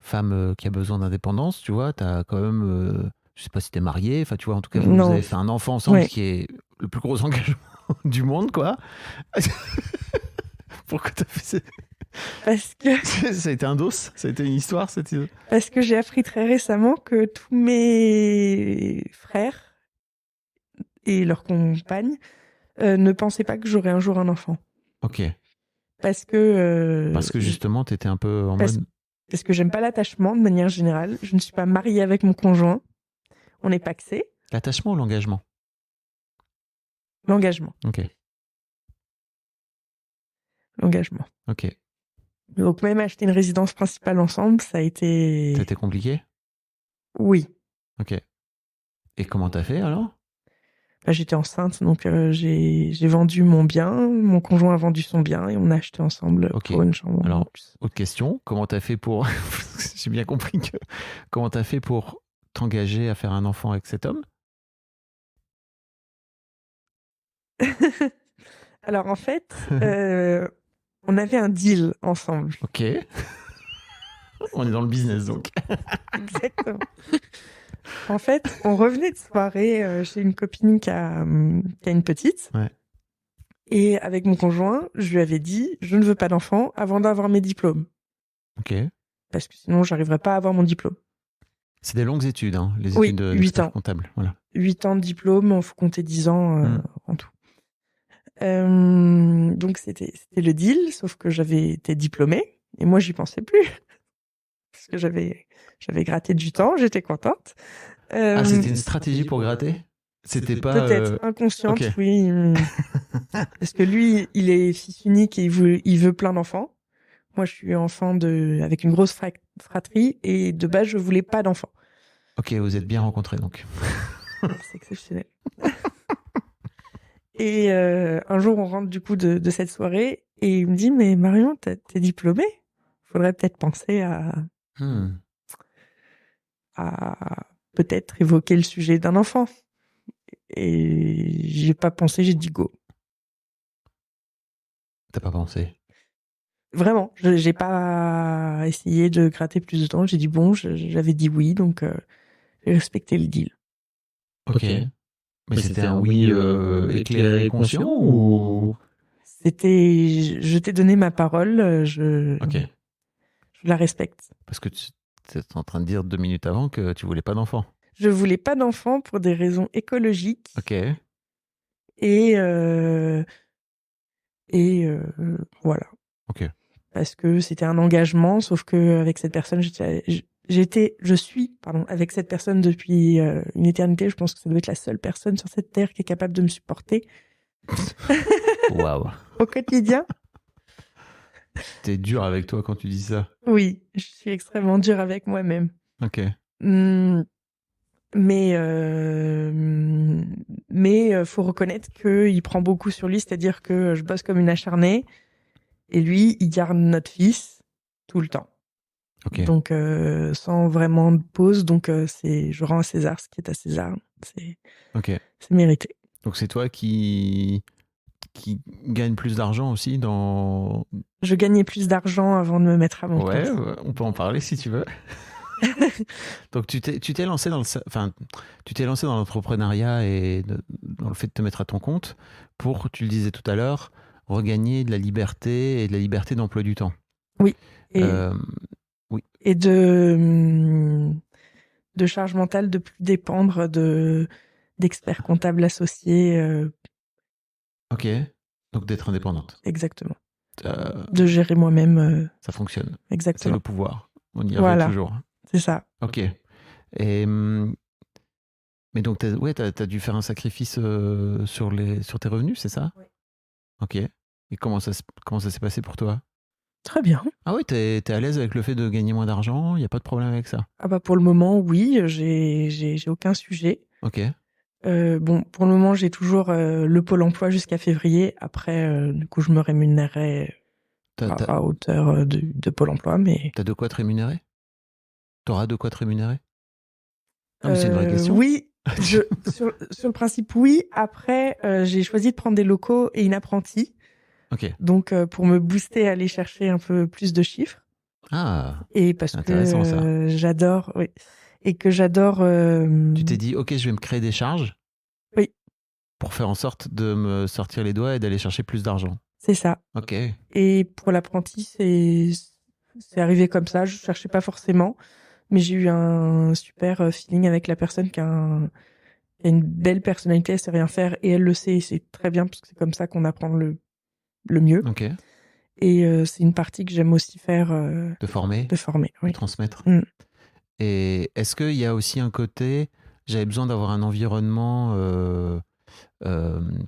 femme qui a besoin d'indépendance, tu vois, t'as quand même, je sais pas si t'es mariée, enfin, tu vois, en tout cas, vous Non. avez fait un enfant ensemble, Ouais. qui est le plus gros engagement du monde, quoi. Pourquoi t'as fait ça? Parce que, Ça a été un dos? Ça a été une histoire, cette... parce que j'ai appris très récemment que tous mes frères et leurs compagnes ne pensaient pas que j'aurais un jour un enfant. Ok. Parce que, Parce que justement, t'étais un peu en parce- mode... parce que j'aime pas l'attachement de manière générale. Je ne suis pas mariée avec mon conjoint. On n'est pacsé. L'attachement ou l'engagement? L'engagement. Ok, L'engagement. ok. Donc même acheter une résidence principale ensemble, ça a été... Ça a été compliqué? Oui. Ok. Et comment t'as fait, alors? Bah, j'étais enceinte, donc j'ai vendu mon bien, mon conjoint a vendu son bien et on a acheté ensemble Ok. pour une chambre. Alors, en plus. autre question, comment t'as fait pour... J'ai bien compris que... Comment t'as fait pour t'engager à faire un enfant avec cet homme? Alors en fait, on avait un deal ensemble. Ok. On est dans le business, donc. Exactement. En fait, on revenait de soirée chez une copine qui a une petite. Ouais. Et avec mon conjoint, je lui avais dit, je ne veux pas d'enfant avant d'avoir mes diplômes. Ok. Parce que sinon, j'arriverais pas à avoir mon diplôme. C'est des longues études, hein, les Oui, études 8 d'expert ans. comptable. Voilà. 8 ans de diplôme, il faut compter 10 ans en tout. Donc c'était le deal, sauf que j'avais été diplômée et moi j'y pensais plus parce que j'avais gratté du temps, j'étais contente. Ah, c'était une stratégie pour gratter? C'était pas... Peut-être inconsciente, ok. oui. Parce que lui, il est fils unique et il veut plein d'enfants. Moi, je suis enfant avec une grosse fratrie et de base, je voulais pas d'enfants. Ok, vous êtes bien rencontrés, donc. C'est exceptionnel. Et un jour, on rentre du coup de cette soirée et il me dit, mais Marion, t'es diplômée? Faudrait peut-être penser à peut-être évoquer le sujet d'un enfant. Et j'ai pas pensé, j'ai dit go. T'as pas pensé? Vraiment, j'ai pas essayé de gratter plus de temps. J'ai dit bon, j'avais dit oui, donc j'ai respecté le deal. Ok. Mais c'était un oui éclairé et conscient ou... C'était, je t'ai donné ma parole, je Ok. la respecte. Parce que tu étais en train de dire 2 minutes avant que tu voulais pas d'enfant. Je voulais pas d'enfant pour des raisons écologiques Ok. et voilà. Ok. Parce que c'était un engagement, sauf que avec cette personne, je suis avec cette personne depuis une éternité. Je pense que ça doit être la seule personne sur cette terre qui est capable de me supporter Waouh. au quotidien. T'es dur avec toi quand tu dis ça. Oui, je suis extrêmement dure avec moi-même. Ok. Mais faut reconnaître qu'il prend beaucoup sur lui, c'est-à-dire que je bosse comme une acharnée et lui, il garde notre fils tout le temps. Ok. Donc sans vraiment de pause, donc je rends à César ce qui est à César. Ok. C'est mérité. Donc c'est toi qui gagne plus d'argent aussi dans... Je gagnais plus d'argent avant de me mettre à mon Ouais, compte. on peut en parler si tu veux. Donc tu t'es lancé dans l'entrepreneuriat et dans le fait de te mettre à ton compte pour, tu le disais tout à l'heure, regagner de la liberté et de la liberté d'emploi du temps. Oui. Et de charge mentale, de plus dépendre d'experts comptables associés. Ok. Donc d'être indépendante. Exactement. De gérer moi-même. Ça fonctionne. C'est Exactement. le pouvoir. On y Voilà. revient toujours. C'est ça. Ok. Et mais donc t'as dû faire un sacrifice sur tes revenus, c'est ça? Oui. Ok. Et comment ça s'est passé pour toi? Très bien. Ah oui, t'es à l'aise avec le fait de gagner moins d'argent? Il n'y a pas de problème avec ça? Ah bah pour le moment, oui, j'ai aucun sujet. Ok. Bon, pour le moment, j'ai toujours le Pôle emploi jusqu'à février. Après, du coup, je me rémunérerai à hauteur de Pôle emploi. Mais T'as de quoi te rémunérer? T'auras de quoi te rémunérer? Non, mais c'est une vraie question. oui, sur le principe, oui. Après, j'ai choisi de prendre des locaux et une apprentie. Ok. Donc, pour me booster, aller chercher un peu plus de chiffres. Ah, Et parce c'est intéressant, ça. que j'adore, oui. Et que j'adore. Tu t'es dit, ok, je vais me créer des charges. Oui. Pour faire en sorte de me sortir les doigts et d'aller chercher plus d'argent. C'est ça. Ok. Et pour l'apprenti, c'est arrivé comme ça. Je cherchais pas forcément, mais j'ai eu un super feeling avec la personne qui a une belle personnalité. Elle sait rien faire et elle le sait. Et c'est très bien parce que c'est comme ça qu'on apprend le mieux. Ok. Et c'est une partie que j'aime aussi faire. De former, De former, de oui. transmettre. Mm. Et est-ce qu'il y a aussi un côté, j'avais besoin d'avoir un environnement,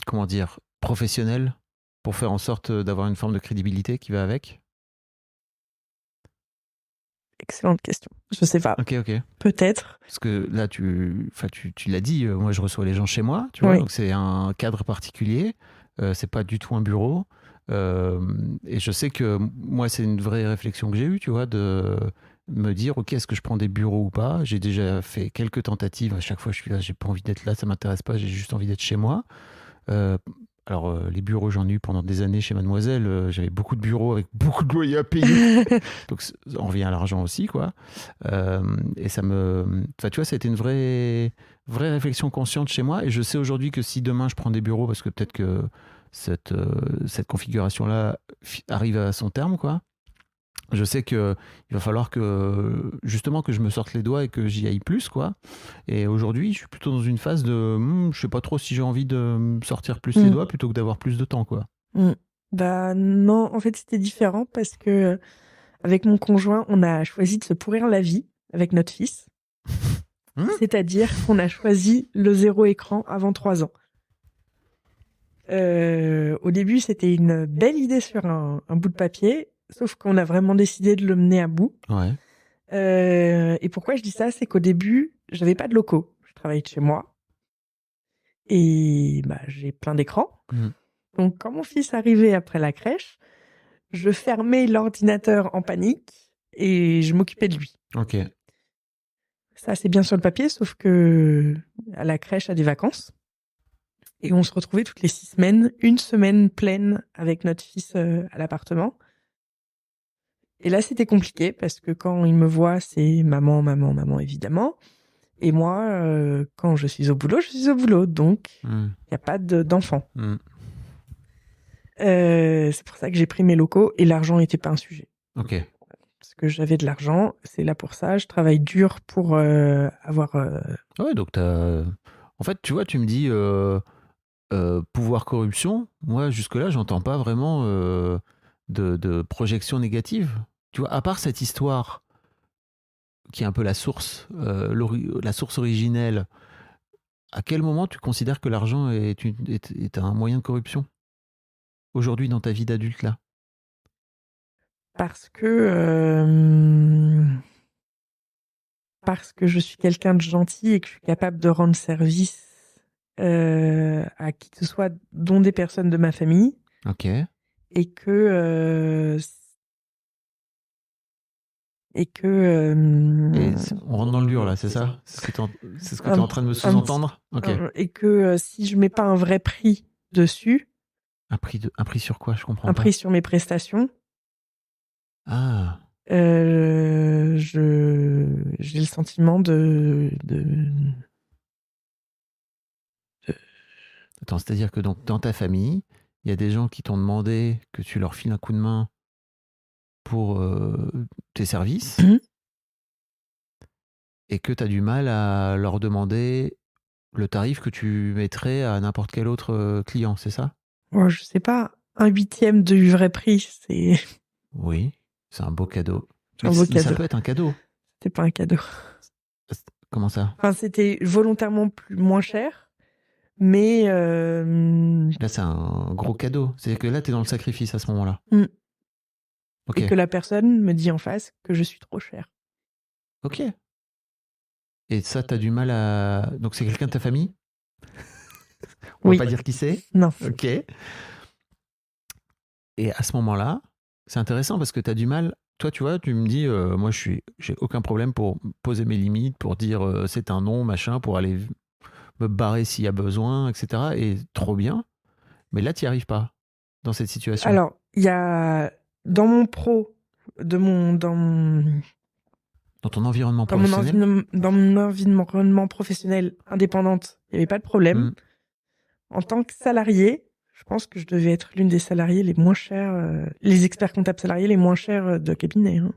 comment dire, professionnel pour faire en sorte d'avoir une forme de crédibilité qui va avec? Excellente question. Je sais pas. Ok. Peut-être. Parce que là, tu l'as dit, moi je reçois les gens chez moi, tu vois, Oui. donc c'est un cadre particulier, c'est pas du tout un bureau. Et je sais que moi, c'est une vraie réflexion que j'ai eue, tu vois, de me dire, ok, est-ce que je prends des bureaux ou pas? J'ai déjà fait quelques tentatives, à chaque fois je suis là, j'ai pas envie d'être là, ça m'intéresse pas, j'ai juste envie d'être chez moi. Euh, les bureaux, j'en ai eu pendant des années chez Mademoiselle. J'avais beaucoup de bureaux avec beaucoup de loyers à payer. Donc, on revient à l'argent aussi, quoi. Et ça me. Enfin, tu vois, ça a été une vraie réflexion consciente chez moi. Et je sais aujourd'hui que si demain je prends des bureaux, parce que peut-être que cette configuration-là arrive à son terme, quoi. Je sais qu'il va falloir que justement que je me sorte les doigts et que j'y aille plus, quoi. Et aujourd'hui, je suis plutôt dans une phase de je sais pas trop si j'ai envie de me sortir plus les doigts plutôt que d'avoir plus de temps, quoi. Bah non, en fait c'était différent parce que avec mon conjoint, on a choisi de se pourrir la vie avec notre fils. C'est-à-dire qu'on a choisi le 0 écran avant 3 ans. Au début, c'était une belle idée sur un bout de papier, sauf qu'on a vraiment décidé de le mener à bout. Ouais. Et pourquoi je dis ça, c'est qu'au début, j'avais pas de locaux. Je travaillais de chez moi. Et bah, j'ai plein d'écrans. Donc, quand mon fils arrivait après la crèche, je fermais l'ordinateur en panique et je m'occupais de lui. Ok. Ça, c'est bien sur le papier, sauf que à la crèche, à des vacances. Et on se retrouvait toutes les 6 semaines, une semaine pleine avec notre fils à l'appartement. Et là, c'était compliqué parce que quand il me voit, c'est maman, maman, maman, évidemment. Et moi, quand je suis au boulot, je suis au boulot. Donc, il n'y a pas d'enfant. C'est pour ça que j'ai pris mes locaux et l'argent n'était pas un sujet. Ok. Parce que j'avais de l'argent, c'est là pour ça. Je travaille dur pour avoir... Ouais, donc en fait, tu vois, tu me dis pouvoir corruption. Moi, jusque-là, j'entends pas vraiment de projection négative. Tu vois, à part cette histoire qui est un peu la source originelle, à quel moment tu considères que l'argent est un moyen de corruption aujourd'hui dans ta vie d'adulte là? Parce que je suis quelqu'un de gentil et que je suis capable de rendre service à qui que ce soit, dont des personnes de ma famille. Ok. Et que on rentre dans le dur là, c'est ça? C'est ce que tu es en train de me sous-entendre? Ok. Et que si je mets pas un vrai prix dessus, un prix sur quoi? Je comprends pas. Un prix sur mes prestations. Ah. J'ai le sentiment de... Attends, c'est-à-dire que donc, dans ta famille, il y a des gens qui t'ont demandé que tu leur files un coup de main pour tes services et que tu as du mal à leur demander le tarif que tu mettrais à n'importe quel autre client, c'est ça? Oh, je sais pas, 1/8 du vrai prix, c'est... Oui, c'est un beau cadeau. Un beau cadeau. Ça peut être un cadeau. C'était pas un cadeau. Comment ça? Enfin, c'était volontairement moins cher, mais... Là, c'est un gros cadeau. C'est-à-dire que là, tu es dans le sacrifice à ce moment-là. Okay. Et que la personne me dit en face que je suis trop chère. Ok. Et ça, t'as du mal à... Donc, c'est quelqu'un de ta famille? On Oui. va pas dire qui c'est? Non. Ok. Et à ce moment-là, c'est intéressant parce que tu as du mal. Toi, tu vois, tu me dis, moi, j'ai aucun problème pour poser mes limites, pour dire c'est un non, machin, pour aller me barrer s'il y a besoin, etc. Et trop bien. Mais là, tu n'y arrives pas dans cette situation. Alors, il y a dans mon pro, dans Dans ton environnement mon professionnel. dans mon environnement professionnel indépendante, il n'y avait pas de problème. Mm. En tant que salarié, je pense que je devais être l'une des salariés les moins chers, les experts comptables salariés les moins chers de cabinet. Hein.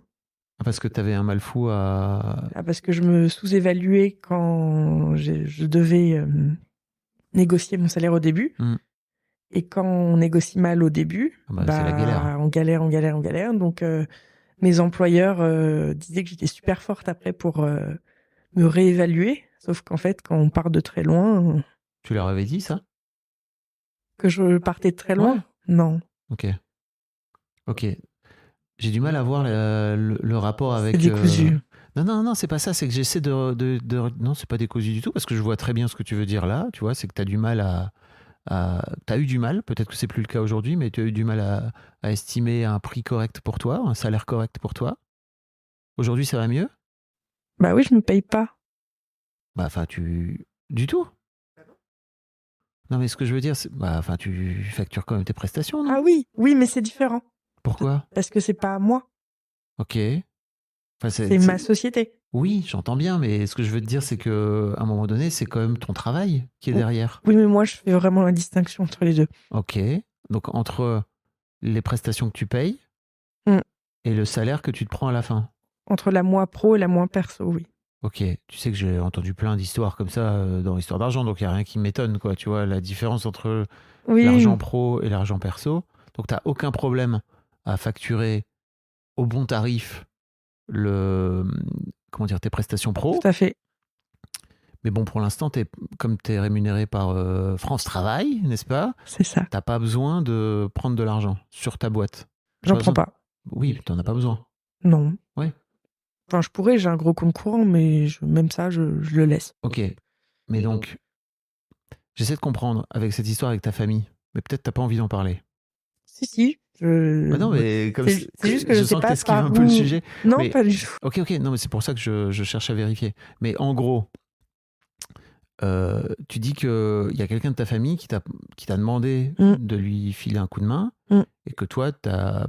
Parce que tu avais un mal fou à... Ah, parce que je me sous-évaluais quand je devais négocier mon salaire au début. Mm. Et quand on négocie mal au début, Ah bah, c'est la galère. on galère. Donc, mes employeurs disaient que j'étais super forte après pour me réévaluer. Sauf qu'en fait, quand on part de très loin, Tu leur avais dit ça? que je partais de très loin, Ouais. non. Ok. J'ai du mal à voir le rapport avec... C'est décousu. Non, c'est pas ça. C'est que j'essaie de... Non, c'est pas décousu du tout parce que je vois très bien ce que tu veux dire là. Tu vois, c'est que tu as du mal t'as eu du mal, peut-être que c'est plus le cas aujourd'hui, mais tu as eu du mal à estimer un prix correct pour toi, un salaire correct pour toi. Aujourd'hui, ça va mieux? Bah oui, je me paye pas. Bah, enfin, du tout. Non, mais ce que je veux dire, c'est... Bah, enfin, tu factures quand même tes prestations, non? Ah oui, mais c'est différent. Pourquoi? Parce que c'est pas moi, Ok. Enfin, c'est ma société. Oui, j'entends bien, mais ce que je veux te dire, c'est que à un moment donné, c'est quand même ton travail qui est derrière. Oui, mais moi, je fais vraiment la distinction entre les deux. Ok. Donc, entre les prestations que tu payes Mm. et le salaire que tu te prends à la fin. Entre la moi pro et la moi perso, oui. Ok, tu sais que j'ai entendu plein d'histoires comme ça dans l'histoire d'argent, donc il n'y a rien qui m'étonne, quoi. Tu vois, la différence entre Oui, l'argent pro et l'argent perso. Donc, tu n'as aucun problème à facturer au bon tarif comment dire, tes prestations pro. tout à fait. Mais bon, pour l'instant, comme tu es rémunéré par France Travail, n'est-ce pas? C'est ça. T'as pas besoin de prendre de l'argent sur ta boîte. J'en prends pas. Oui, t'en as pas besoin. Non. Ouais. Enfin, je pourrais, j'ai un gros compte courant, mais même ça, je le laisse. Ok. Mais donc, j'essaie de comprendre avec cette histoire avec ta famille. Mais peut-être t'as pas envie d'en parler. Si. Ah non, mais comme C'est juste que je sais sens pas que t'esquives par un peu le où- sujet. Non, Mais- pas du tout. Ok. Non, mais c'est pour ça que je cherche à vérifier. Mais en gros, tu dis qu'il y a quelqu'un de ta famille qui t'a demandé de lui filer un coup de main et que toi, tu as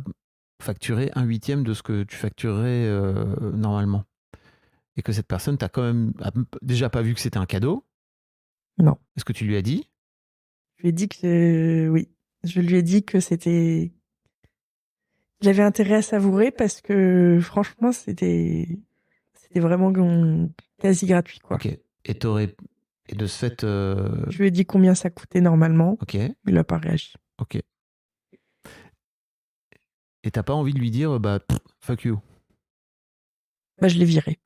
facturé 1/8 de ce que tu facturerais normalement. Et que cette personne t'a quand même déjà pas vu que c'était un cadeau. Non. Est-ce que tu lui as dit? Je lui ai dit que oui. Je lui ai dit que c'était. J'avais intérêt à savourer parce que franchement, c'était vraiment quasi gratuit, quoi. Ok. Et de ce fait. Je lui ai dit combien ça coûtait normalement. Ok. Il n'a pas réagi. Ok. Et t'as pas envie de lui dire, bah, fuck you. Bah, je l'ai viré.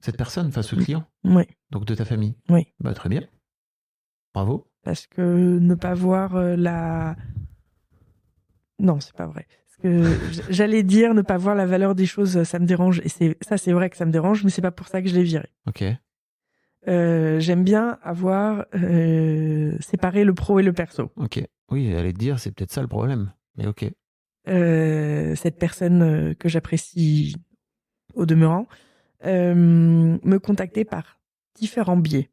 Cette personne, face au client? Oui. Donc de ta famille? Oui. Bah, très bien. Bravo. Parce que ne pas voir la... Non, c'est pas vrai. Parce que j'allais dire ne pas voir la valeur des choses, ça me dérange. Et c'est vrai que ça me dérange, mais c'est pas pour ça que je l'ai viré. Ok. J'aime bien avoir séparé le pro et le perso. Ok. Oui, j'allais te dire, c'est peut-être ça le problème. Mais ok. Cette personne que j'apprécie au demeurant me contactait par différents biais.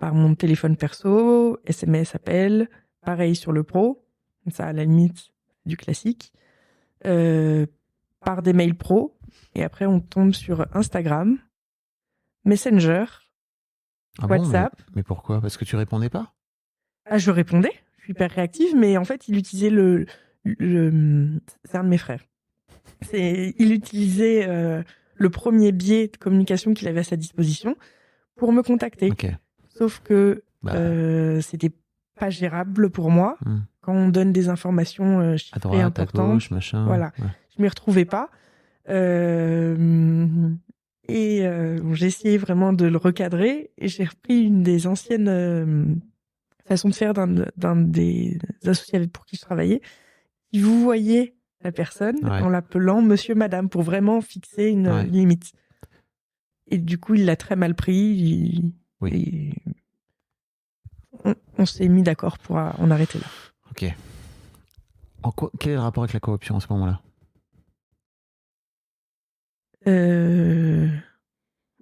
Par mon téléphone perso, SMS, appel, pareil sur le pro, ça à la limite du classique, par des mails pro, et après on tombe sur Instagram, Messenger, WhatsApp. Bon, mais pourquoi? Parce que tu répondais pas? Ah, je répondais, je suis hyper réactive, mais en fait il utilisait c'est un de mes frères. Il utilisait le premier biais de communication qu'il avait à sa disposition pour me contacter. Ok. Sauf que c'était pas gérable pour moi. Quand on donne des informations chiffrées à droite, importantes, à gauche, machin. Voilà, ouais. Je m'y retrouvais pas. J'ai essayé vraiment de le recadrer et j'ai repris une des anciennes façons de faire d'un des associés pour qui je travaillais. Vous voyez la personne en l'appelant monsieur, madame pour vraiment fixer une limite. Et du coup, il l'a très mal pris. Oui. Et on s'est mis d'accord pour en arrêter là. Ok. Quel est le rapport avec la corruption en ce moment-là?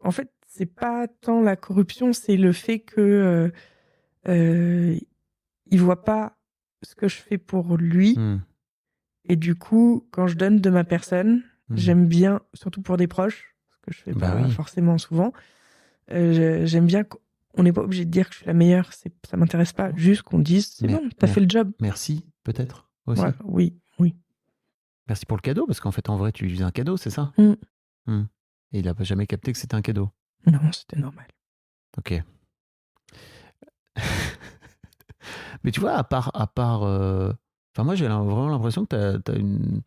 En fait, c'est pas tant la corruption, c'est le fait que il voit pas ce que je fais pour lui. Et du coup, quand je donne de ma personne, j'aime bien, surtout pour des proches, ce que je fais pas forcément souvent, j'aime bien qu'on n'est pas obligé de dire que je suis la meilleure, ça m'intéresse pas, juste qu'on dise c'est bon, t'as fait le job. Merci, peut-être aussi. Ouais, oui. Merci pour le cadeau, parce qu'en fait, en vrai, tu lui faisais un cadeau, c'est ça? Et il n'a pas jamais capté que c'était un cadeau? Non, c'était normal. Ok. Mais tu vois, à part moi, j'ai vraiment l'impression que t'as une...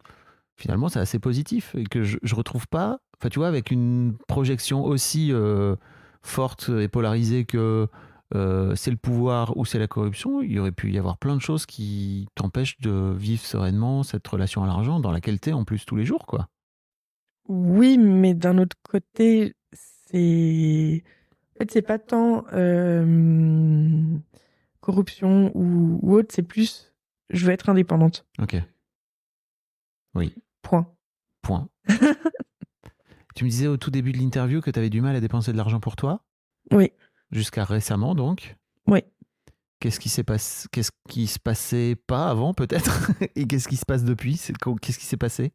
Finalement, c'est assez positif et que je retrouve pas... Enfin, tu vois, avec une projection aussi forte et polarisée que c'est le pouvoir ou c'est la corruption, il y aurait pu y avoir plein de choses qui t'empêchent de vivre sereinement cette relation à l'argent dans laquelle t'es en plus tous les jours, quoi. Oui, mais d'un autre côté, c'est... En fait, c'est pas tant corruption ou autre, c'est plus je veux être indépendante. Ok. Oui. Point. Tu me disais au tout début de l'interview que tu avais du mal à dépenser de l'argent pour toi? Oui. Jusqu'à récemment, donc? Oui. Qu'est-ce qui se passait pas avant, peut-être? Et qu'est-ce qui se passe depuis? Qu'est-ce qui s'est passé?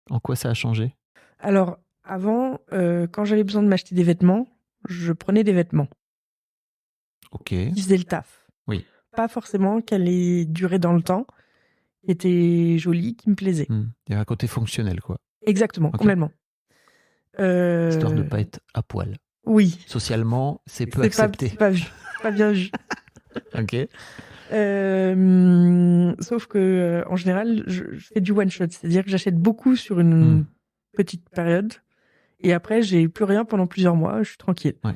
En quoi ça a changé? Alors, avant, quand j'avais besoin de m'acheter des vêtements, je prenais des vêtements. Ok. Qui faisaient le taf. Oui. Pas forcément qu'elle ait duré dans le temps, qui était jolie, qui me plaisait. Il y avait un côté fonctionnel, quoi. Exactement, complètement. Histoire de ne pas être à poil. Oui. Socialement, c'est peu accepté. C'est pas bien vu. Ok. Sauf que, en général, je fais du one shot, c'est-à-dire que j'achète beaucoup sur une petite période, et après, j'ai plus rien pendant plusieurs mois, je suis tranquille. Ouais.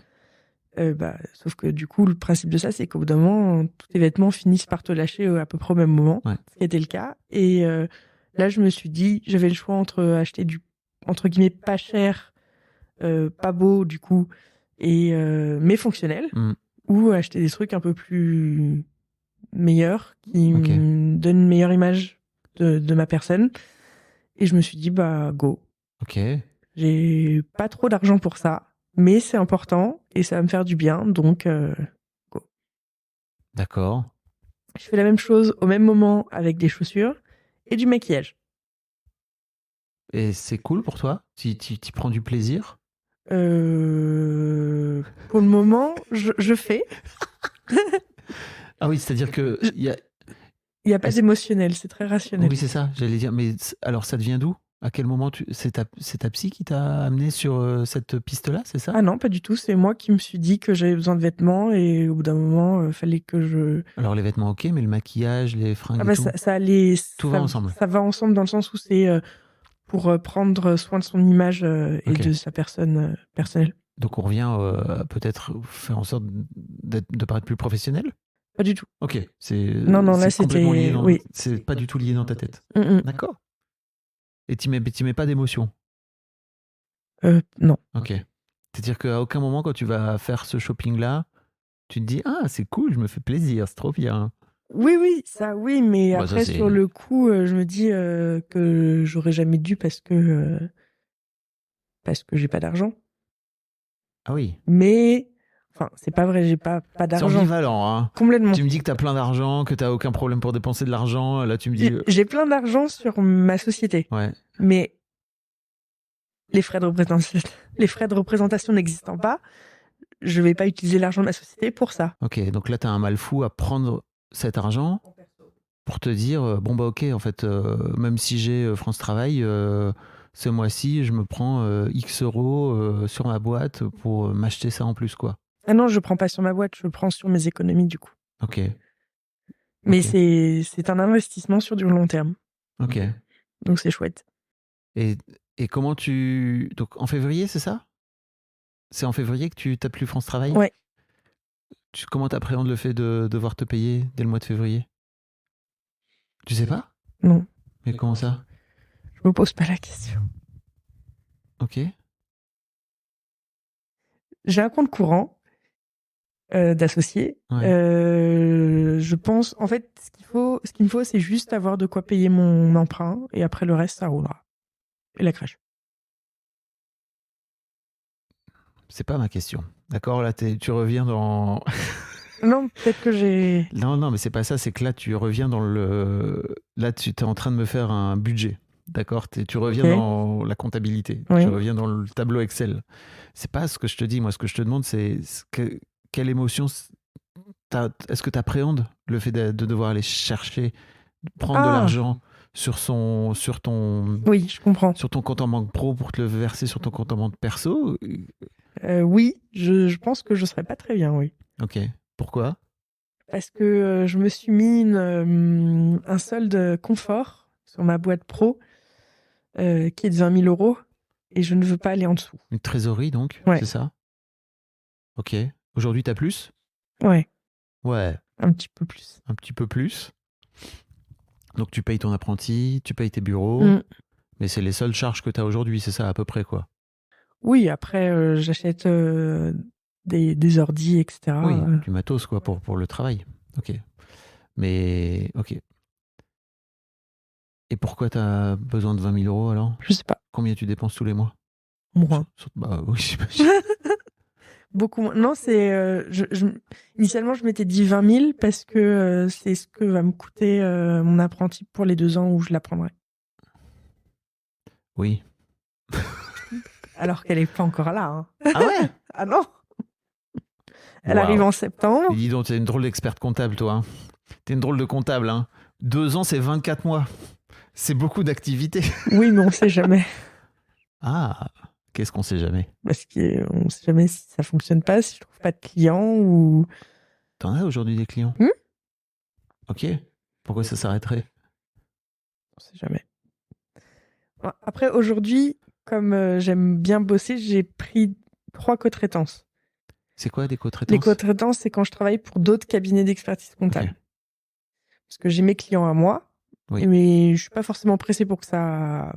Sauf que du coup, le principe de ça, c'est qu'au bout d'un moment, tous tes vêtements finissent par te lâcher à peu près au même moment, ce qui était le cas. Et là, je me suis dit, j'avais le choix entre acheter du, entre guillemets, pas cher, pas beau du coup, et mais fonctionnel, ou acheter des trucs un peu plus meilleurs, qui me donnent une meilleure image de ma personne. Et je me suis dit, go. Ok. J'ai pas trop d'argent pour ça, mais c'est important et ça va me faire du bien, donc go. D'accord. Je fais la même chose au même moment avec des chaussures et du maquillage. Et c'est cool pour toi? Tu prends du plaisir? Pour le moment, je fais. Ah oui, c'est-à-dire que... Il n'y a pas d'émotionnel, c'est très rationnel. Oui, c'est ça, j'allais dire. Mais alors, ça devient d'où? À quel moment c'est ta psy qui t'a amené sur cette piste-là, c'est ça? Ah non, pas du tout. C'est moi qui me suis dit que j'avais besoin de vêtements et au bout d'un moment, il fallait que je... Alors, les vêtements, ok, mais le maquillage, les fringues et tout? Tout va ensemble. Ça va ensemble dans le sens où c'est pour prendre soin de son image et de sa personne personnelle. Donc, on revient peut-être faire en sorte de paraître plus professionnel? Pas du tout. Ok, non, là, complètement lié oui. C'est pas du tout lié dans ta tête. D'accord. Et tu mets pas d'émotion? Non. Ok. C'est-à-dire qu'à aucun moment, quand tu vas faire ce shopping-là, tu te dis « Ah, c'est cool, je me fais plaisir, c'est trop bien. » Oui, ça, oui, mais après, sur le coup, je me dis que j'aurais jamais dû parce que j'ai pas d'argent. Ah oui. Mais, enfin, c'est pas vrai, j'ai pas d'argent. C'est ambivalent, hein. Complètement. Tu me dis que t'as plein d'argent, que t'as aucun problème pour dépenser de l'argent. Là, tu me dis... J'ai plein d'argent sur ma société. Ouais. Mais les frais de représentation n'existant pas, je vais pas utiliser l'argent de ma société pour ça. Ok, donc là, t'as un mal fou à prendre cet argent pour te dire, bon bah ok, en fait, même si j'ai France Travail, ce mois-ci, je me prends X euros sur ma boîte pour m'acheter ça en plus, quoi. Ah non, je prends pas sur ma boîte, je prends sur mes économies du coup. Ok. Mais c'est un investissement sur du long terme. Ok. Donc c'est chouette. Et comment tu... Donc en février, c'est ça? C'est en février que tu t'as plus France Travail? Ouais. Comment t'appréhendes le fait de devoir te payer dès le mois de février? Tu sais pas? Non. Mais comment ça? Je me pose pas la question. Ok. J'ai un compte courant d'associé. Ouais. Je pense, en fait, ce qu'il me faut, c'est juste avoir de quoi payer mon emprunt et après le reste, ça roulera. Et la crèche. C'est pas ma question. D'accord, là, tu reviens dans... Non, peut-être que j'ai... Non, mais c'est pas ça. C'est que là, tu reviens dans le... Là, tu es en train de me faire un budget. D'accord, tu reviens Ok. dans la comptabilité. Oui. Tu reviens dans le tableau Excel. C'est pas ce que je te dis. Moi, ce que je te demande, c'est quelle émotion est-ce que tu appréhendes le fait de devoir aller chercher, prendre de Ah, l'argent sur ton oui, je comprends. compte en banque pro pour te le verser sur ton compte en banque perso? Oui, je pense que je serais pas très bien, oui. Ok. Pourquoi? Parce que je me suis mis un solde confort sur ma boîte pro qui est de 20 000 euros et je ne veux pas aller en dessous. Une trésorerie, donc, Ouais. c'est ça? Ok. Aujourd'hui, t'as plus? Ouais, Ouais, un petit peu plus. un petit peu plus. Donc, tu payes ton apprenti, tu payes tes bureaux, Mm. mais c'est les seules charges que t'as aujourd'hui, c'est ça, à peu près, quoi. Oui, après, j'achète des ordis, etc. Oui, du matos, quoi, pour le travail. Ok. Mais, ok. Et pourquoi t'as besoin de 20 000 euros, alors? Je sais pas, Combien tu dépenses tous les mois? moins. Bah oui, j'imagine. Beaucoup moins. Non, c'est... initialement, je m'étais dit 20 000 parce que c'est ce que va me coûter mon apprenti pour les 2 ans où je l'apprendrai. Oui. Alors qu'elle est pas encore là. Hein. Ah ouais? Ah non. Elle Waouh. arrive en septembre. Et dis donc, t'es une drôle d'experte comptable, toi. Hein. T'es une drôle de comptable. Hein. 2 ans, c'est 24 mois. C'est beaucoup d'activités. Oui, mais on sait jamais. Ah, qu'est-ce qu'on sait jamais? Parce qu'on sait jamais si ça fonctionne pas, si je trouve pas de clients ou... T'en as aujourd'hui des clients? Ok. Pourquoi ça s'arrêterait? On sait jamais. Après, aujourd'hui, comme j'aime bien bosser, j'ai pris 3 co-traitances. C'est quoi des Les co-traitances? co-traitances, c'est quand je travaille pour d'autres cabinets d'expertise comptable. Ok. Parce que j'ai mes clients à moi, Oui. mais je suis pas forcément pressée pour que ça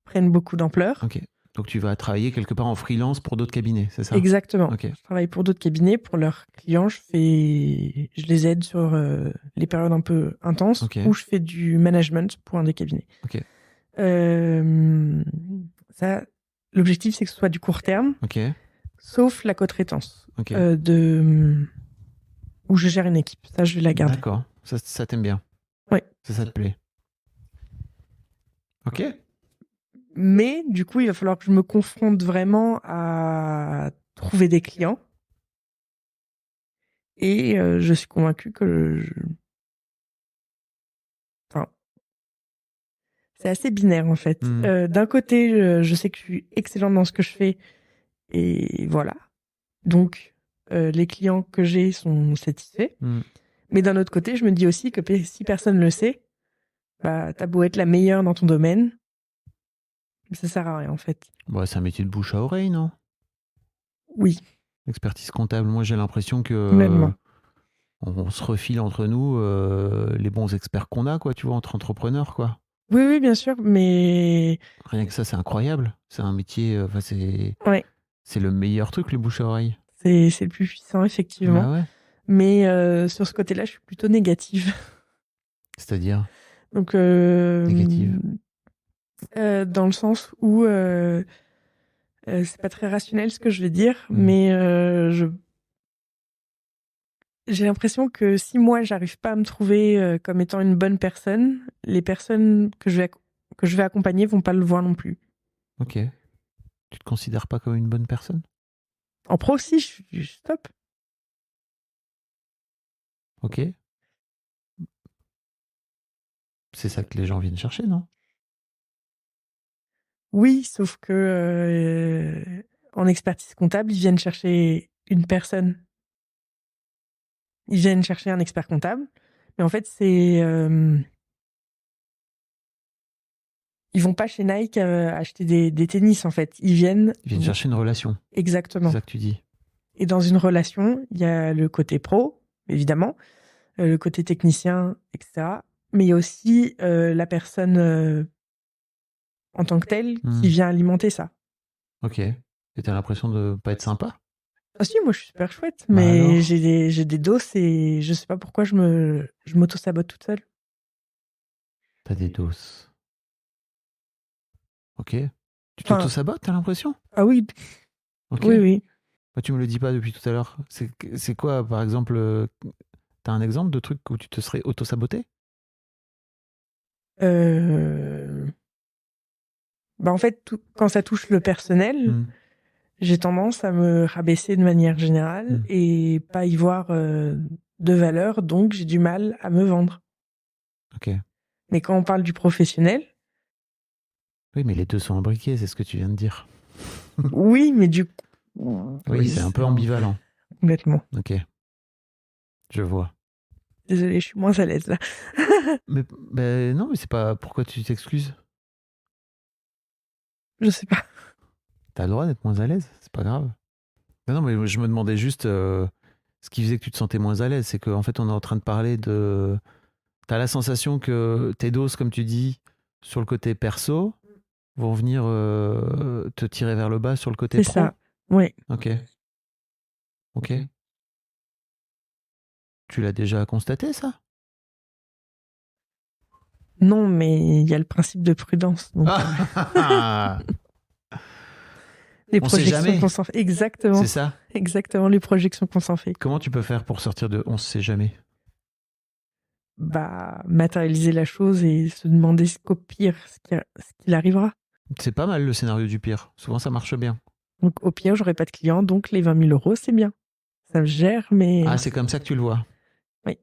prenne beaucoup d'ampleur. Ok. Donc tu vas travailler quelque part en freelance pour d'autres cabinets, c'est ça? Exactement. Ok. Je travaille pour d'autres cabinets, pour leurs clients, je les aide sur les périodes un peu intenses, Ok. où je fais du management pour un des cabinets. Ok. Ça, l'objectif, c'est que ce soit du court terme, Ok. sauf la co-traitance, Ok. où je gère une équipe. Ça, je vais la garder. D'accord. Ça t'aime bien? Oui. Ça te plaît? Ok. Mais du coup, il va falloir que je me confronte vraiment à trouver des clients. Et je suis convaincue que enfin, c'est assez binaire en fait. D'un côté, je sais que je suis excellente dans ce que je fais et voilà. Donc, les clients que j'ai sont satisfaits. Mais d'un autre côté, je me dis aussi que si personne ne le sait, bah, t'as beau être la meilleure dans ton domaine, ça sert à rien en fait. Bon, c'est un métier de bouche à oreille, non? Oui. Expertise comptable, moi j'ai l'impression que Complètement. on se refile entre nous les bons experts qu'on a, quoi, tu vois, entre entrepreneurs, quoi. Oui, oui, bien sûr, mais... Rien que ça, c'est incroyable. C'est un métier, Ouais. C'est le meilleur truc, le bouche à oreille. C'est le plus puissant, effectivement. Bah ouais. Mais sur ce côté-là, je suis plutôt négative. C'est-à-dire? Donc, Négative. dans le sens où c'est pas très rationnel ce que je vais dire, mais j'ai l'impression que si moi j'arrive pas à me trouver comme étant une bonne personne, les personnes que je vais accompagner vont pas le voir non plus. Ok. Tu te considères pas comme une bonne personne? En pro aussi, je suis top. Ok. C'est ça que les gens viennent chercher, non? Oui, sauf que en expertise comptable, ils viennent chercher une personne. Ils viennent chercher un expert comptable, mais en fait, ils vont pas chez Nike acheter des tennis, en fait. Ils viennent chercher une relation. Exactement. C'est ça que tu dis. Et dans une relation, il y a le côté pro, évidemment, le côté technicien, etc. Mais il y a aussi la personne en tant que telle qui vient alimenter ça. Ok. Et t'as l'impression de pas être sympa? Ah si, moi je suis super chouette, Bah mais alors j'ai des doses et je sais pas pourquoi je m'auto-sabote toute seule. T'as des doses. Ok. Tu Enfin, t'auto-sabotes, t'as l'impression? ah oui, Ok. oui, oui. Bah, tu me le dis pas depuis tout à l'heure. C'est quoi, par exemple, t'as un exemple de truc où tu te serais auto-saboté? Euh, Bah en fait, quand ça touche le personnel, Hmm. j'ai tendance à me rabaisser de manière générale Mm. et pas y voir de valeur, donc j'ai du mal à me vendre. Ok. Mais quand on parle du professionnel, Oui, mais les deux sont imbriqués, c'est ce que tu viens de dire. oui, mais du coup, Oui, c'est un peu ambivalent. complètement. Ok. Je vois. Désolée, je suis moins à l'aise là. Mais ben non, mais c'est pas. Pourquoi tu t'excuses? Je sais pas. T'as le droit d'être moins à l'aise, c'est pas grave. Non, mais je me demandais juste ce qui faisait que tu te sentais moins à l'aise. C'est qu'en fait, on est en train de parler de. T'as la sensation que tes doses, comme tu dis, sur le côté perso, vont venir te tirer vers le bas sur le côté C'est pro. ça. Oui. Ok. Ok. Tu l'as déjà constaté, ça? Non, mais il y a le principe de prudence. Donc, Ah les On sait projections jamais. qu'on s'en fait. Exactement. C'est ça. Exactement, les projections qu'on s'en fait. Comment tu peux faire pour sortir de on sait jamais? Bah, matérialiser la chose et se demander qu'au pire, ce qu'il arrivera. C'est pas mal le scénario du pire. Souvent, ça marche bien. Donc, au pire, j'aurai pas de clients, donc les 20 000 euros, c'est bien. Ça me gère, mais. Ah, c'est comme ça que tu le vois. Oui.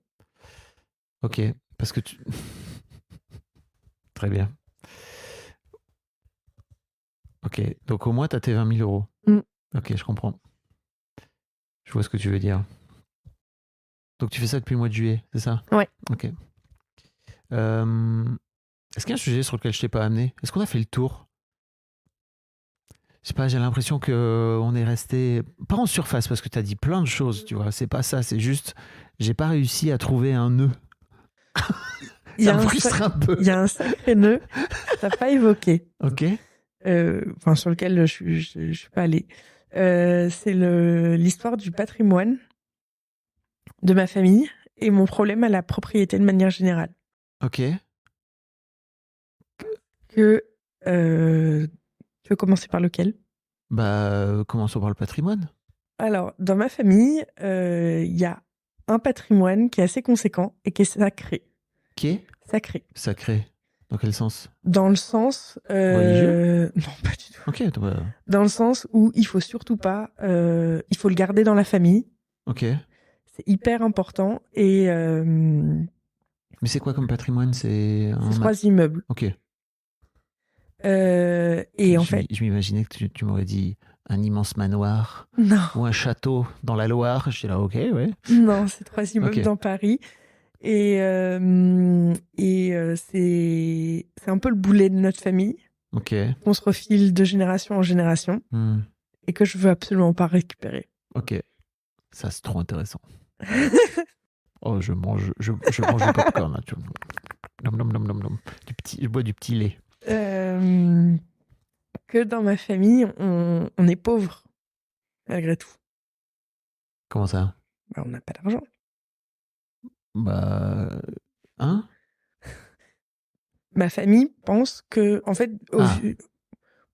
Ok. Parce que tu. Très bien. Ok. Donc, au moins, t'as tes 20 000 euros. Mm. Ok, je comprends. Je vois ce que tu veux dire. Donc, tu fais ça depuis le mois de juillet, c'est ça? Ouais. Ok. Est-ce qu'il y a un sujet sur lequel je t'ai pas amené? Est-ce qu'on a fait le tour? Je sais pas, j'ai l'impression que on est resté pas en surface parce que tu as dit plein de choses, tu vois. C'est pas ça, c'est juste j'ai pas réussi à trouver un nœud. Ça me frustre un peu. Il y a un sacré nœud que t'as pas évoqué. Ok. Enfin, sur lequel je suis pas allée. C'est l'histoire du patrimoine de ma famille et mon problème à la propriété de manière générale. Ok. Que, tu veux commencer par lequel? Bah, commençons par le patrimoine. Alors, dans ma famille, il y a un patrimoine qui est assez conséquent et qui est sacré. Qui est Sacré. sacré. Dans quel sens? Dans le sens... Religieux? Non, pas du tout. Ok. Bah, Dans le sens où il faut surtout pas... il faut le garder dans la famille. ok. C'est hyper important. Et Mais c'est quoi comme patrimoine? C'est c'est 3 immeubles. Ok. Et en fait... Je m'imaginais que tu m'aurais dit un immense manoir Non, ou un château dans la Loire. J'étais là, ok, ouais. non, c'est 3 immeubles Ok. dans Paris. Et c'est un peu le boulet de notre famille, Ok. qu'on se refile de génération en génération, Hmm. et que je veux absolument pas récupérer. Ok. Ça, c'est trop intéressant. Oh, je mange du popcorn. Là, tu vois. Nom, nom, nom, nom, nom. Je bois du petit lait. Que dans ma famille, on est pauvre, malgré tout. Comment ça? Bah, on n'a pas d'argent. Bah. Hein? Ma famille pense que, en fait,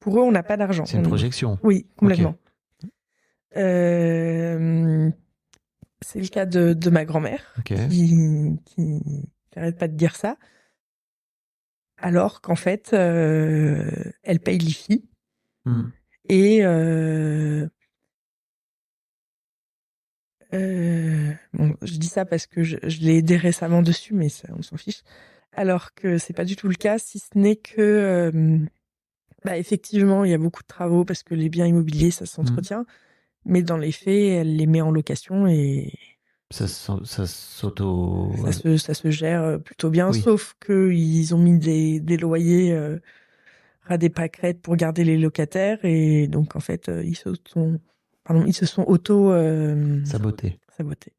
pour eux, on n'a pas d'argent. C'est une projection. Oui, complètement. C'est le cas de ma grand-mère, Ok. qui n'arrête pas de dire ça, alors qu'en fait, elle paye l'IFI. Hmm. Et bon, je dis ça parce que je l'ai aidé récemment dessus, mais ça, on s'en fiche. Alors que c'est pas du tout le cas, si ce n'est que, bah, effectivement, il y a beaucoup de travaux parce que les biens immobiliers, ça s'entretient. Mais dans les faits, elle les met en location et Ça s'auto. ça se gère plutôt bien, Oui. sauf qu'ils ont mis des loyers à des pâquerettes pour garder les locataires et donc en fait ils se sont auto Saboté. sabotés.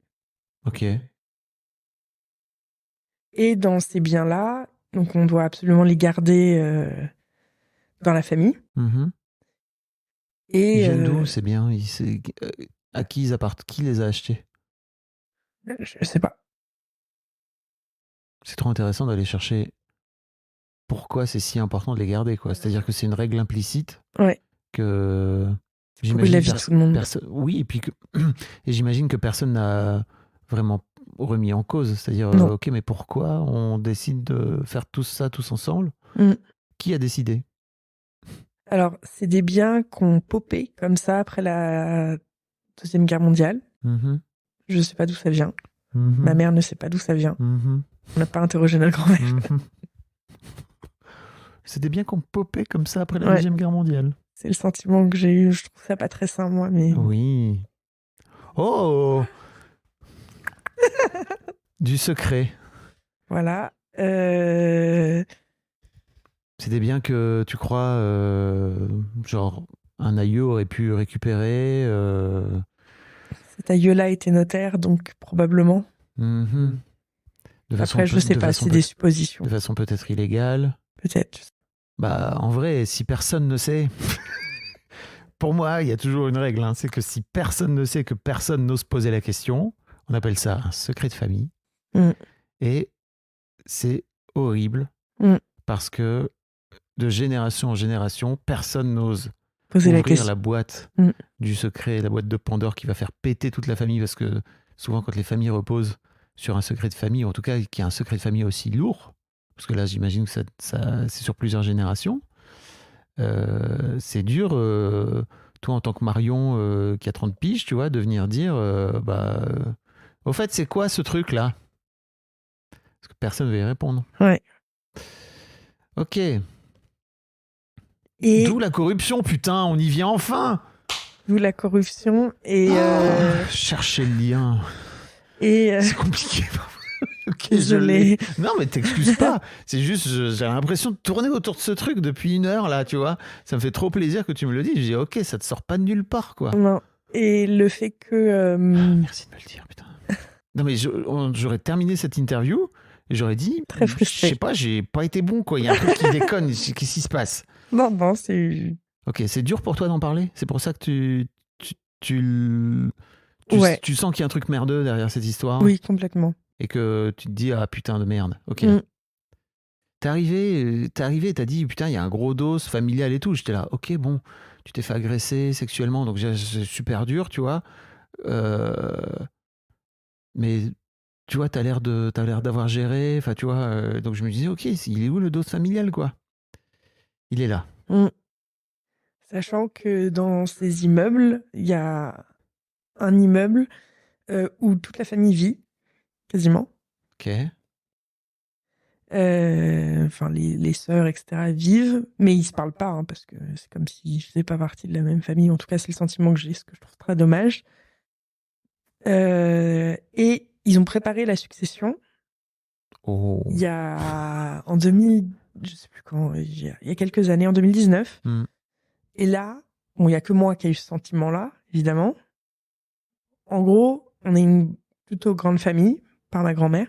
Ok. Et dans ces biens-là, donc on doit absolument les garder dans la famille. Mhm. Et Ils viennent d'où? C'est bien. À qui qui les a achetés? Je sais pas. C'est trop intéressant d'aller chercher pourquoi c'est si important de les garder, quoi. C'est-à-dire que c'est une règle implicite Ouais. que Pourquoi la vie de tout le monde. oui, et puis et j'imagine que personne n'a vraiment remis en cause. C'est-à-dire, Non. ok, mais pourquoi on décide de faire tout ça tous ensemble? Mm. Qui a décidé? Alors, c'est des biens qu'on popé comme ça après la Deuxième Guerre mondiale. Mhm. Je sais pas d'où ça vient. Mhm. Ma mère ne sait pas d'où ça vient. Mhm. On n'a pas interrogé notre grand-mère. Mhm. C'était bien qu'on popait comme ça après la Ouais. Deuxième Guerre mondiale. C'est le sentiment que j'ai eu. Je trouve ça pas très sain, moi, mais... Oui. Oh Du secret. Voilà. C'était bien que tu crois, genre, un aïeux aurait pu récupérer. Cet aïeux-là était notaire, donc probablement. Mhm. De façon Après, je sais de pas, façon c'est des suppositions. de façon peut-être illégale. Peut-être. Bah, en vrai, si personne ne sait, pour moi, il y a toujours une règle, hein, c'est que si personne ne sait, que personne n'ose poser la question, on appelle ça un secret de famille. Mm. Et c'est horrible Mm. parce que de génération en génération, personne n'ose Poser la ouvrir question. la boîte Mm. du secret, la boîte de Pandore qui va faire péter toute la famille, parce que souvent quand les familles reposent sur un secret de famille, ou en tout cas qu'il y a un secret de famille aussi lourd, parce que là j'imagine que ça c'est sur plusieurs générations, c'est dur, toi en tant que Marion qui a 30 piges, tu vois, de venir dire, au fait c'est quoi ce truc là? Parce que personne ne veut y répondre. Ouais. Ok. Et D'où la corruption, putain, on y vient enfin. d'où la corruption et... Chercher le lien. et C'est compliqué. Ok, Désolée. Non, mais t'excuses pas. C'est juste, j'ai l'impression de tourner autour de ce truc depuis 1 heure, là, tu vois. Ça me fait trop plaisir que tu me le dises. Je dis, ok, ça te sort pas de nulle part, quoi. non. Et le fait que... Merci de me le dire, putain. Non, mais j'aurais terminé cette interview et j'aurais dit, Très je frustré. sais pas, j'ai pas été bon, quoi. Il y a un truc qui déconne. Qu'est-ce qui se passe? Non, c'est... Ok, c'est dur pour toi d'en parler? C'est pour ça que Ouais. tu sens qu'il y a un truc merdeux derrière cette histoire? Oui, complètement. Et que tu te dis, ah putain de merde. Ok. Mm. T'es arrivé, t'as dit, putain, il y a un gros dos familial et tout. J'étais là, ok, bon, tu t'es fait agresser sexuellement, donc c'est super dur, tu vois. Mais tu vois, t'as l'air d'avoir géré, enfin, tu vois. Donc je me disais, ok, il est où le dos familial, quoi? Il est là. Mm. Sachant que dans ces immeubles, il y a un immeuble où toute la famille vit, quasiment. Ok. Enfin, les sœurs, etc., vivent, mais ils se parlent pas, hein, parce que c'est comme s'ils faisaient pas partie de la même famille. En tout cas, c'est le sentiment que j'ai, ce que je trouve très dommage. Et ils ont préparé la succession. Oh. Il y a en 2000, je sais plus quand, il y a quelques années, en 2019. Mm. Et là, bon, il y a que moi qui a eu ce sentiment-là, évidemment. En gros, on est une plutôt grande famille par ma grand-mère.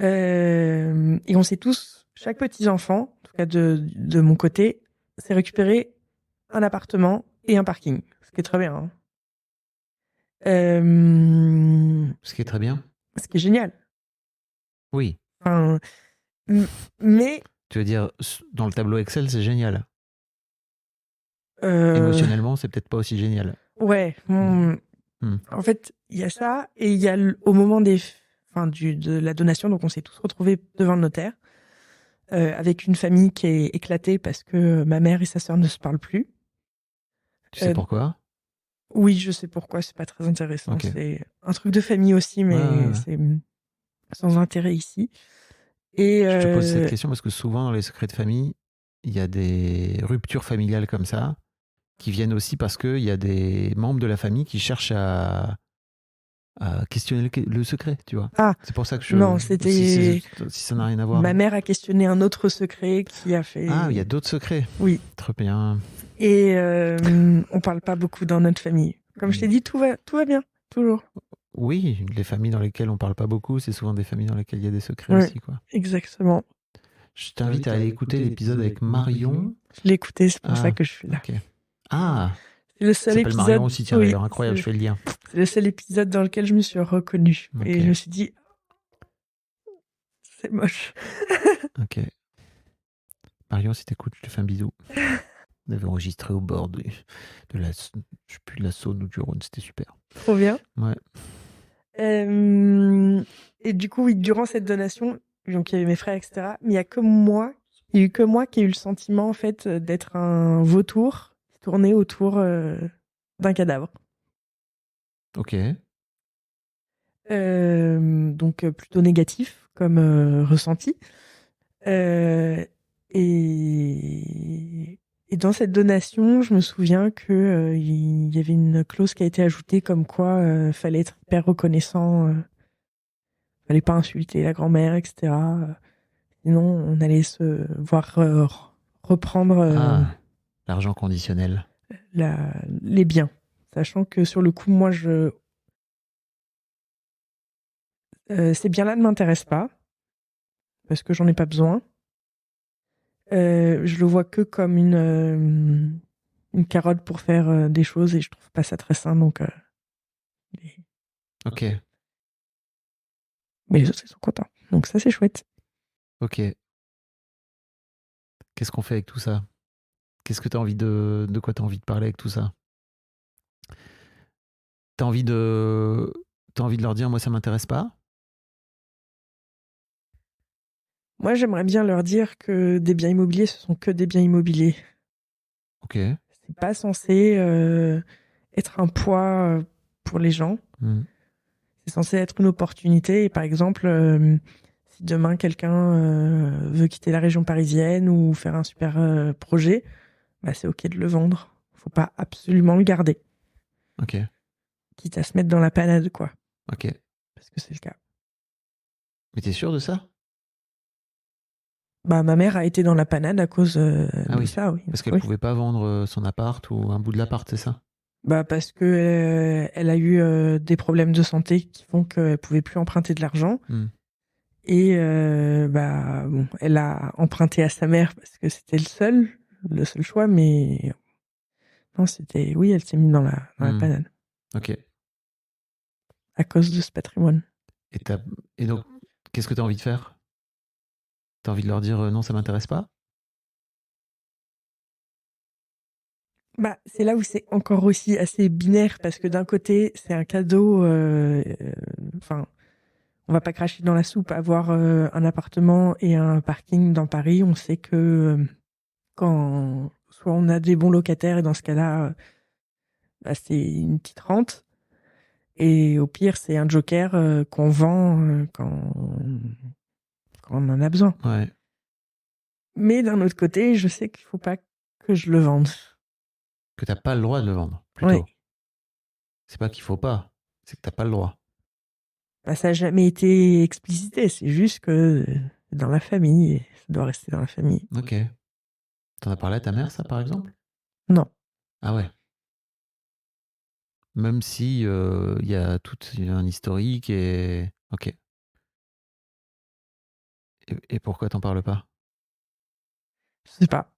Et on s'est tous, chaque petit enfant, en tout cas de mon côté, s'est récupéré un appartement et un parking, ce qui est très bien. Hein. Ce qui est très bien. Ce qui est génial. Oui. Enfin, mais Tu veux dire, dans le tableau Excel, c'est génial. Émotionnellement, c'est peut-être pas aussi génial. Ouais. Mm. En fait, il y a ça et il y a au moment de la donation, donc on s'est tous retrouvés devant le notaire avec une famille qui est éclatée parce que ma mère et sa sœur ne se parlent plus. Tu sais pourquoi? Oui, je sais pourquoi, c'est pas très intéressant. Okay. C'est un truc de famille aussi, mais c'est sans intérêt ici. Et je te pose cette question parce que souvent dans les secrets de famille, il y a des ruptures familiales comme ça qui viennent aussi parce qu'il y a des membres de la famille qui cherchent à questionner le secret, tu vois. Ah, c'est pour ça que non, c'était... Si ça n'a rien à voir. Ma mère a questionné un autre secret qui a fait... Ah, il y a d'autres secrets. Oui. Très bien. Et on parle pas beaucoup dans notre famille. Comme je t'ai dit, tout va bien, toujours. Oui, les familles dans lesquelles on parle pas beaucoup, c'est souvent des familles dans lesquelles il y a des secrets aussi, quoi. Exactement. Je t'invite à aller écouter l'épisode avec Marion. Je l'ai écouté, c'est pour ça que je suis là. Okay. Ah. C'est le Ça seul s'appelle épisode. Marion aussi, tiens, oui, d'ailleurs, incroyable, je fais le lien. c'est le seul épisode dans lequel je me suis reconnue. Ok. Et je me suis dit, c'est moche. Ok. Marion, si t'écoutes, je te fais un bisou. On avait enregistré au bord de la, je sais plus, de la Saône ou du Rhône, c'était super. Trop bien. Ouais. Et du coup, oui, durant cette donation, donc il y avait mes frères, etc. Mais il y a que moi, il y a eu que moi qui ai eu le sentiment, en fait, d'être un vautour qui tournait autour d'un cadavre. Ok. Donc plutôt négatif comme ressenti. Euh, et dans cette donation, je me souviens que il y avait une clause qui a été ajoutée comme quoi fallait être hyper reconnaissant, fallait pas insulter la grand-mère, etc. Sinon, on allait se voir reprendre L'argent conditionnel. les biens. Sachant que sur le coup, moi, ces biens-là ne m'intéressent pas parce que j'en ai pas besoin. Je le vois que comme une carotte pour faire des choses et je trouve pas ça très sain. Donc, Ok. mais les autres, ils sont contents. Donc ça, c'est chouette. Ok. Qu'est-ce qu'on fait avec tout ça? Qu'est-ce que t'as envie de quoi t'as envie de parler avec tout ça? T'as envie de leur dire, moi, ça m'intéresse pas? Moi, j'aimerais bien leur dire que des biens immobiliers, ce sont que des biens immobiliers. Ok. C'est pas censé être un poids pour les gens. Hmm. C'est censé être une opportunité. Et par exemple, si demain quelqu'un veut quitter la région parisienne ou faire un super projet, bah, c'est ok de le vendre. Faut pas absolument le garder. Ok. Quitte à se mettre dans la panade, quoi. Ok. Parce que c'est le cas. Mais t'es sûr de ça? Bah, ma mère a été dans la panade à cause Ah de oui. ça, oui. Parce qu'elle Oui. pouvait pas vendre son appart ou un bout de l'appart, c'est ça? Bah, parce que elle a eu des problèmes de santé qui font qu'elle pouvait plus emprunter de l'argent. Hmm. Et bah, bon, elle a emprunté à sa mère parce que c'était le seul choix, mais non, c'était, oui, elle s'est mise dans la panade Ok. à cause de ce patrimoine. Et donc, qu'est-ce que t'as envie de faire? T'as envie de leur dire non, ça m'intéresse pas? Bah, c'est là où c'est encore aussi assez binaire parce que d'un côté, c'est un cadeau, enfin, on va pas cracher dans la soupe. Avoir un appartement et un parking dans Paris, on sait que quand soit on a des bons locataires et dans ce cas-là, bah, c'est une petite rente. Et au pire, c'est un joker qu'on vend quand on en a besoin. Ouais. Mais d'un autre côté, je sais qu'il faut pas que je le vende. Que t'as pas le droit de le vendre, plutôt. Oui. C'est pas qu'il faut pas, c'est que t'as pas le droit. Bah, ça n'a jamais été explicité. C'est juste que c'est dans la famille et ça doit rester dans la famille. Ok. T'en as parlé à ta mère, ça, par exemple? Non. Ah ouais. Même si il y a tout un historique et... Ok. Et pourquoi t'en parles pas? Je sais pas.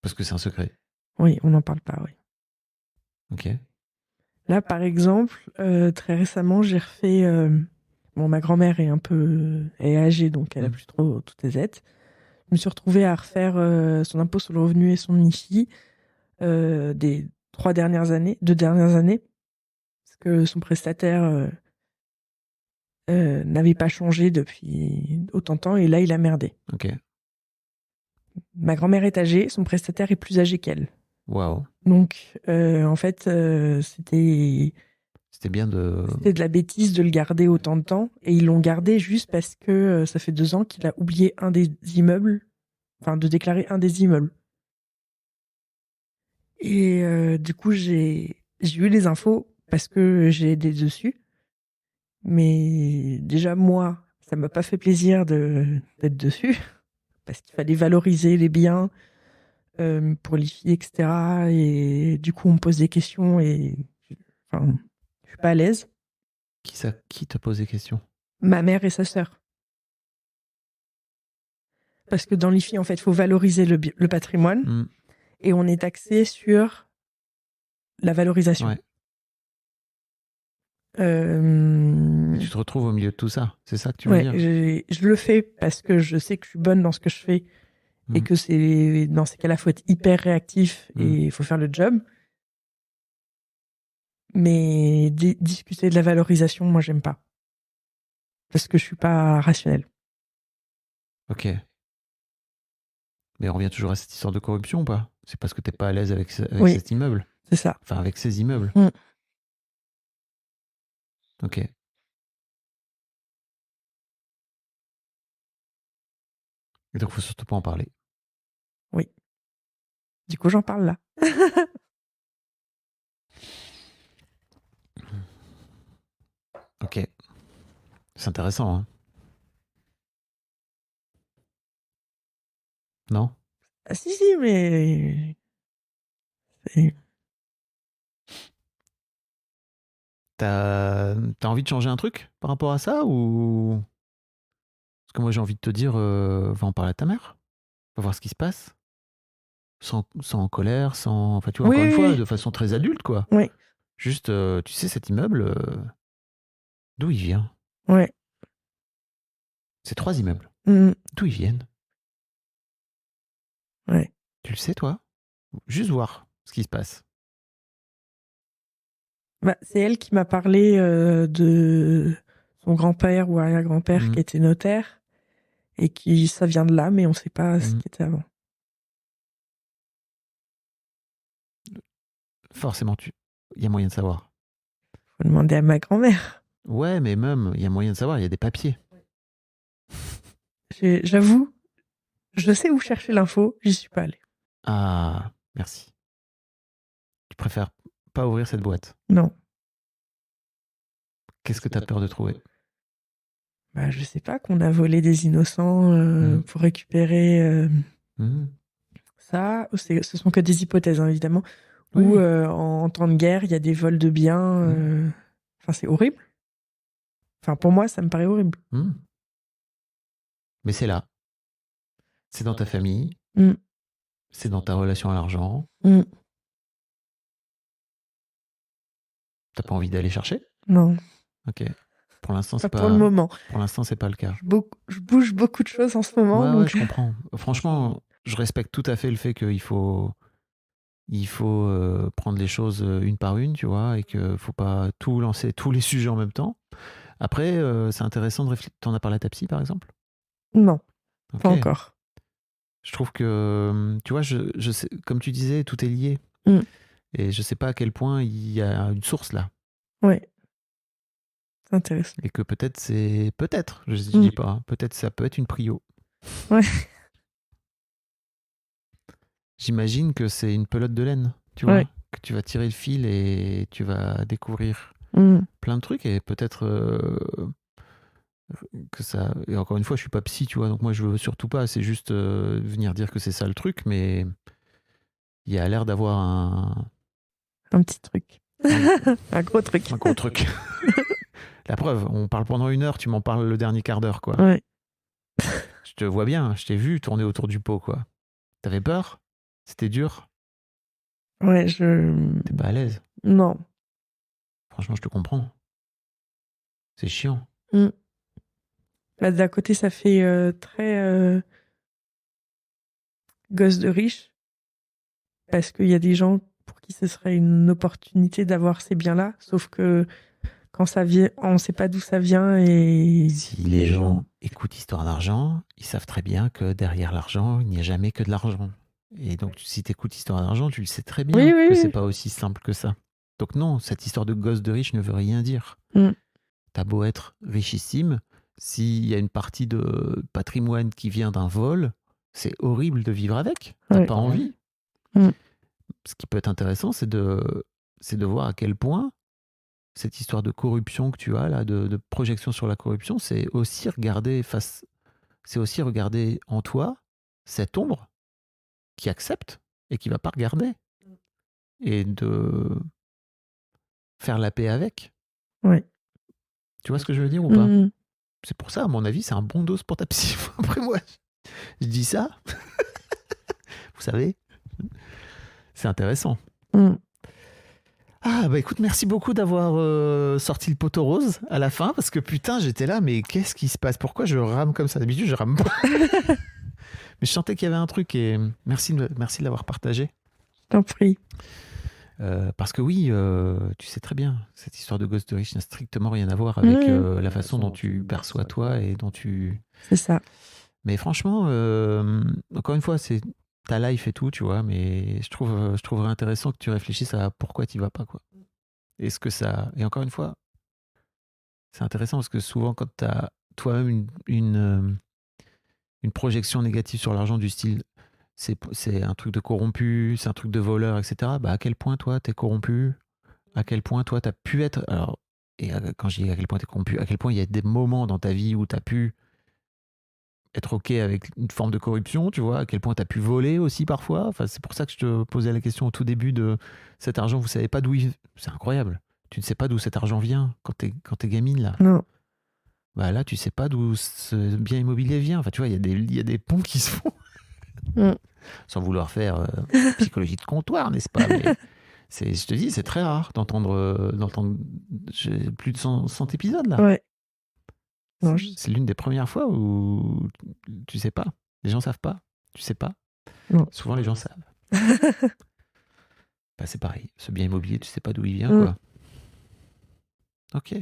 Parce que c'est un secret. Oui, on n'en parle pas, oui. Ok. Là, par exemple, très récemment, j'ai refait... Bon, ma grand-mère est un peu... est âgée, donc elle a plus trop toutes les aides. Je me suis retrouvée à refaire son impôt sur le revenu et son IFI des 2 dernières années, parce que son prestataire n'avait pas changé depuis autant de temps, et là, il a merdé. Ok. Ma grand-mère est âgée, son prestataire est plus âgé qu'elle. Waouh. Donc, en fait, c'était bien de... C'était de la bêtise de le garder autant de temps, et ils l'ont gardé juste parce que ça fait 2 ans qu'il a oublié un des immeubles, enfin de déclarer un des immeubles. Et du coup, j'ai eu les infos parce que j'ai aidé dessus. Mais déjà, moi, ça m'a pas fait plaisir d'être dessus parce qu'il fallait valoriser les biens pour l'IFI, etc. Et du coup, on me pose des questions et enfin, je suis pas à l'aise. Qui t'a posé question? Ma mère et sa sœur. Parce que dans l'IFI, en fait, il faut valoriser le patrimoine et on est taxé sur la valorisation. Ouais. Euh, Tu te retrouves au milieu de tout ça, c'est ça que tu veux dire? je le fais parce que je sais que je suis bonne dans ce que je fais et que c'est dans ces cas-là, faut être hyper réactif et il faut faire le job. Mais discuter de la valorisation, moi, j'aime pas. Parce que je suis pas rationnelle. Ok. Mais on revient toujours à cette histoire de corruption ou pas? C'est parce que t'es pas à l'aise avec Oui. cet immeuble? C'est ça. Enfin, avec ces immeubles. Mm. Ok. Et donc, faut surtout pas en parler. Oui. Du coup, j'en parle là. Ok. C'est intéressant, hein? Non? Ah, si, mais... T'as envie de changer un truc par rapport à ça ou... Parce que moi, j'ai envie de te dire, va en parler à ta mère. Va voir ce qui se passe. Sans colère, sans... Enfin, tu vois, Oui, encore une fois, oui. de façon très adulte, quoi. Oui. Juste, tu sais, cet immeuble, d'où il vient? Ouais. C'est 3 immeubles. Mm. D'où ils viennent? Ouais. Tu le sais, toi? Juste voir ce qui se passe. Bah, c'est elle qui m'a parlé de son grand-père ou arrière-grand-père qui était notaire et qui ça vient de là, mais on sait pas ce qui était avant. Forcément, il y a moyen de savoir. Faut demander à ma grand-mère. Ouais, mais même, il y a moyen de savoir, il y a des papiers. J'avoue, je sais où chercher l'info, j'y suis pas allée. Ah, merci. Tu préfères pas ouvrir cette boîte? Non. Qu'est-ce que tu as peur de trouver? Bah, je sais pas, qu'on a volé des innocents pour récupérer ça. Ce sont que des hypothèses, hein, évidemment. Oui. Ou en temps de guerre, il y a des vols de biens. Enfin, c'est horrible. Enfin, pour moi, ça me paraît horrible. Mais c'est là. C'est dans ta famille. C'est dans ta relation à l'argent. T'as pas envie d'aller chercher? Non. Ok. Pour l'instant, c'est pas. Pour le moment. Pour l'instant, c'est pas le cas. Je bouge beaucoup de choses en ce moment. Ouais, donc... ouais, je comprends. Franchement, je respecte tout à fait le fait qu'il faut. Il faut prendre les choses une par une, tu vois, et qu'il faut pas tout lancer, tous les sujets en même temps. Après, c'est intéressant de réfléchir. T'en as parlé à ta psy, par exemple? Non, okay. Pas encore. Je trouve que, tu vois, je sais, comme tu disais, tout est lié. Et je sais pas à quel point il y a une source là. Ouais. C'est intéressant. Et que peut-être je dis pas, hein, peut-être ça peut être une prio. Ouais. J'imagine que c'est une pelote de laine, tu vois, que tu vas tirer le fil et tu vas découvrir plein de trucs et peut-être que ça... Et encore une fois, je suis pas psy, tu vois, donc moi je veux surtout pas, c'est juste venir dire que c'est ça le truc, mais il y a l'air d'avoir un petit truc. Un gros truc. Un gros truc. La preuve, on parle pendant 1 heure, tu m'en parles le dernier quart d'heure, quoi. Ouais. Je te vois bien, je t'ai vu tourner autour du pot, quoi. T'avais peur? C'était dur? Ouais, T'es pas à l'aise? Non. Franchement, je te comprends. C'est chiant. Bah, d'un côté, ça fait très gosse de riche. Parce qu'il y a des gens pour qui ce serait une opportunité d'avoir ces biens-là. Sauf que quand ça vient, on sait pas d'où ça vient. Et si les gens écoutent Histoire d'argent, ils savent très bien que derrière l'argent, il n'y a jamais que de l'argent. Et donc, si tu écoutes Histoire d'argent, tu le sais très bien que c'est pas aussi simple que ça. Donc non, cette histoire de gosse de riche ne veut rien dire. T'as beau être richissime, s'il y a une partie de patrimoine qui vient d'un vol, c'est horrible de vivre avec. T'as pas envie. Ce qui peut être intéressant, c'est de voir à quel point cette histoire de corruption que tu as là, de projection sur la corruption, c'est aussi regarder en toi cette ombre qui accepte et qui va pas regarder et de faire la paix avec. Ouais. Tu vois ce que je veux dire ou pas? C'est pour ça, à mon avis, c'est un bon dos pour ta psy. Après moi, je dis ça. Vous savez, c'est intéressant. Ah bah écoute, merci beaucoup d'avoir sorti le poteau rose à la fin, parce que putain, j'étais là, mais qu'est-ce qui se passe? Pourquoi je rame comme ça? D'habitude, je rame pas. Mais je sentais qu'il y avait un truc et merci de l'avoir partagé. Je t'en prie. Parce que oui, tu sais très bien, cette histoire de gosse de riche n'a strictement rien à voir avec la façon dont tu perçois toi et dont tu... C'est ça. Mais franchement, encore une fois, c'est ta life et tout, tu vois, mais je trouverais intéressant que tu réfléchisses à pourquoi tu vas pas, quoi. Est-ce que ça... Et encore une fois, c'est intéressant parce que souvent, quand tu as toi-même une projection négative sur l'argent du style c'est un truc de corrompu, c'est un truc de voleur, etc. Bah, à quel point toi t'es corrompu? À quel point toi t'as pu être... Alors, quand je dis à quel point t'es corrompu, à quel point il y a des moments dans ta vie où t'as pu être OK avec une forme de corruption, tu vois, à quel point t'as pu voler aussi parfois. Enfin, c'est pour ça que je te posais la question au tout début de cet argent, vous savez pas d'où il... C'est incroyable. Tu ne sais pas d'où cet argent vient quand t'es gamine, là. Non. Bah là, tu sais pas d'où ce bien immobilier vient. Enfin, tu vois, il y a des ponts qui se font. Sans vouloir faire psychologie de comptoir, n'est-ce pas? Mais je te dis, c'est très rare d'entendre j'ai plus de 100 épisodes, là. Ouais. C'est l'une des premières fois où tu sais pas. Les gens savent pas. Tu sais pas. Non. Souvent, les gens savent. Bah, c'est pareil. Ce bien immobilier, tu sais pas d'où il vient, quoi. Ok.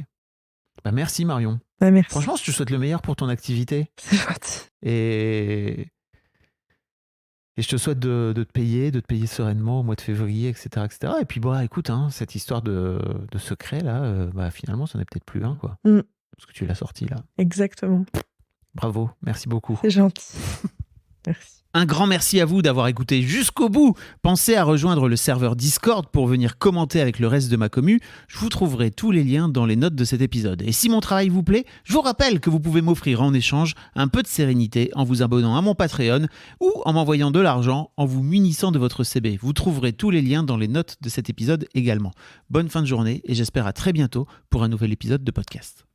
Bah, merci, Marion. Bah, merci. Franchement, je te souhaite le meilleur pour ton activité. C'est gentil. Et je te souhaite de te payer sereinement au mois de février, etc. etc. Et puis, bah, écoute, hein, cette histoire de secret, là, bah, finalement, ça n'est peut-être plus un, quoi. Parce que tu l'as sorti, là. Exactement. Bravo, merci beaucoup. C'est gentil. Merci. Un grand merci à vous d'avoir écouté jusqu'au bout. Pensez à rejoindre le serveur Discord pour venir commenter avec le reste de ma commu. Je vous trouverai tous les liens dans les notes de cet épisode. Et si mon travail vous plaît, je vous rappelle que vous pouvez m'offrir en échange un peu de sérénité en vous abonnant à mon Patreon ou en m'envoyant de l'argent en vous munissant de votre CB. Vous trouverez tous les liens dans les notes de cet épisode également. Bonne fin de journée et j'espère à très bientôt pour un nouvel épisode de podcast.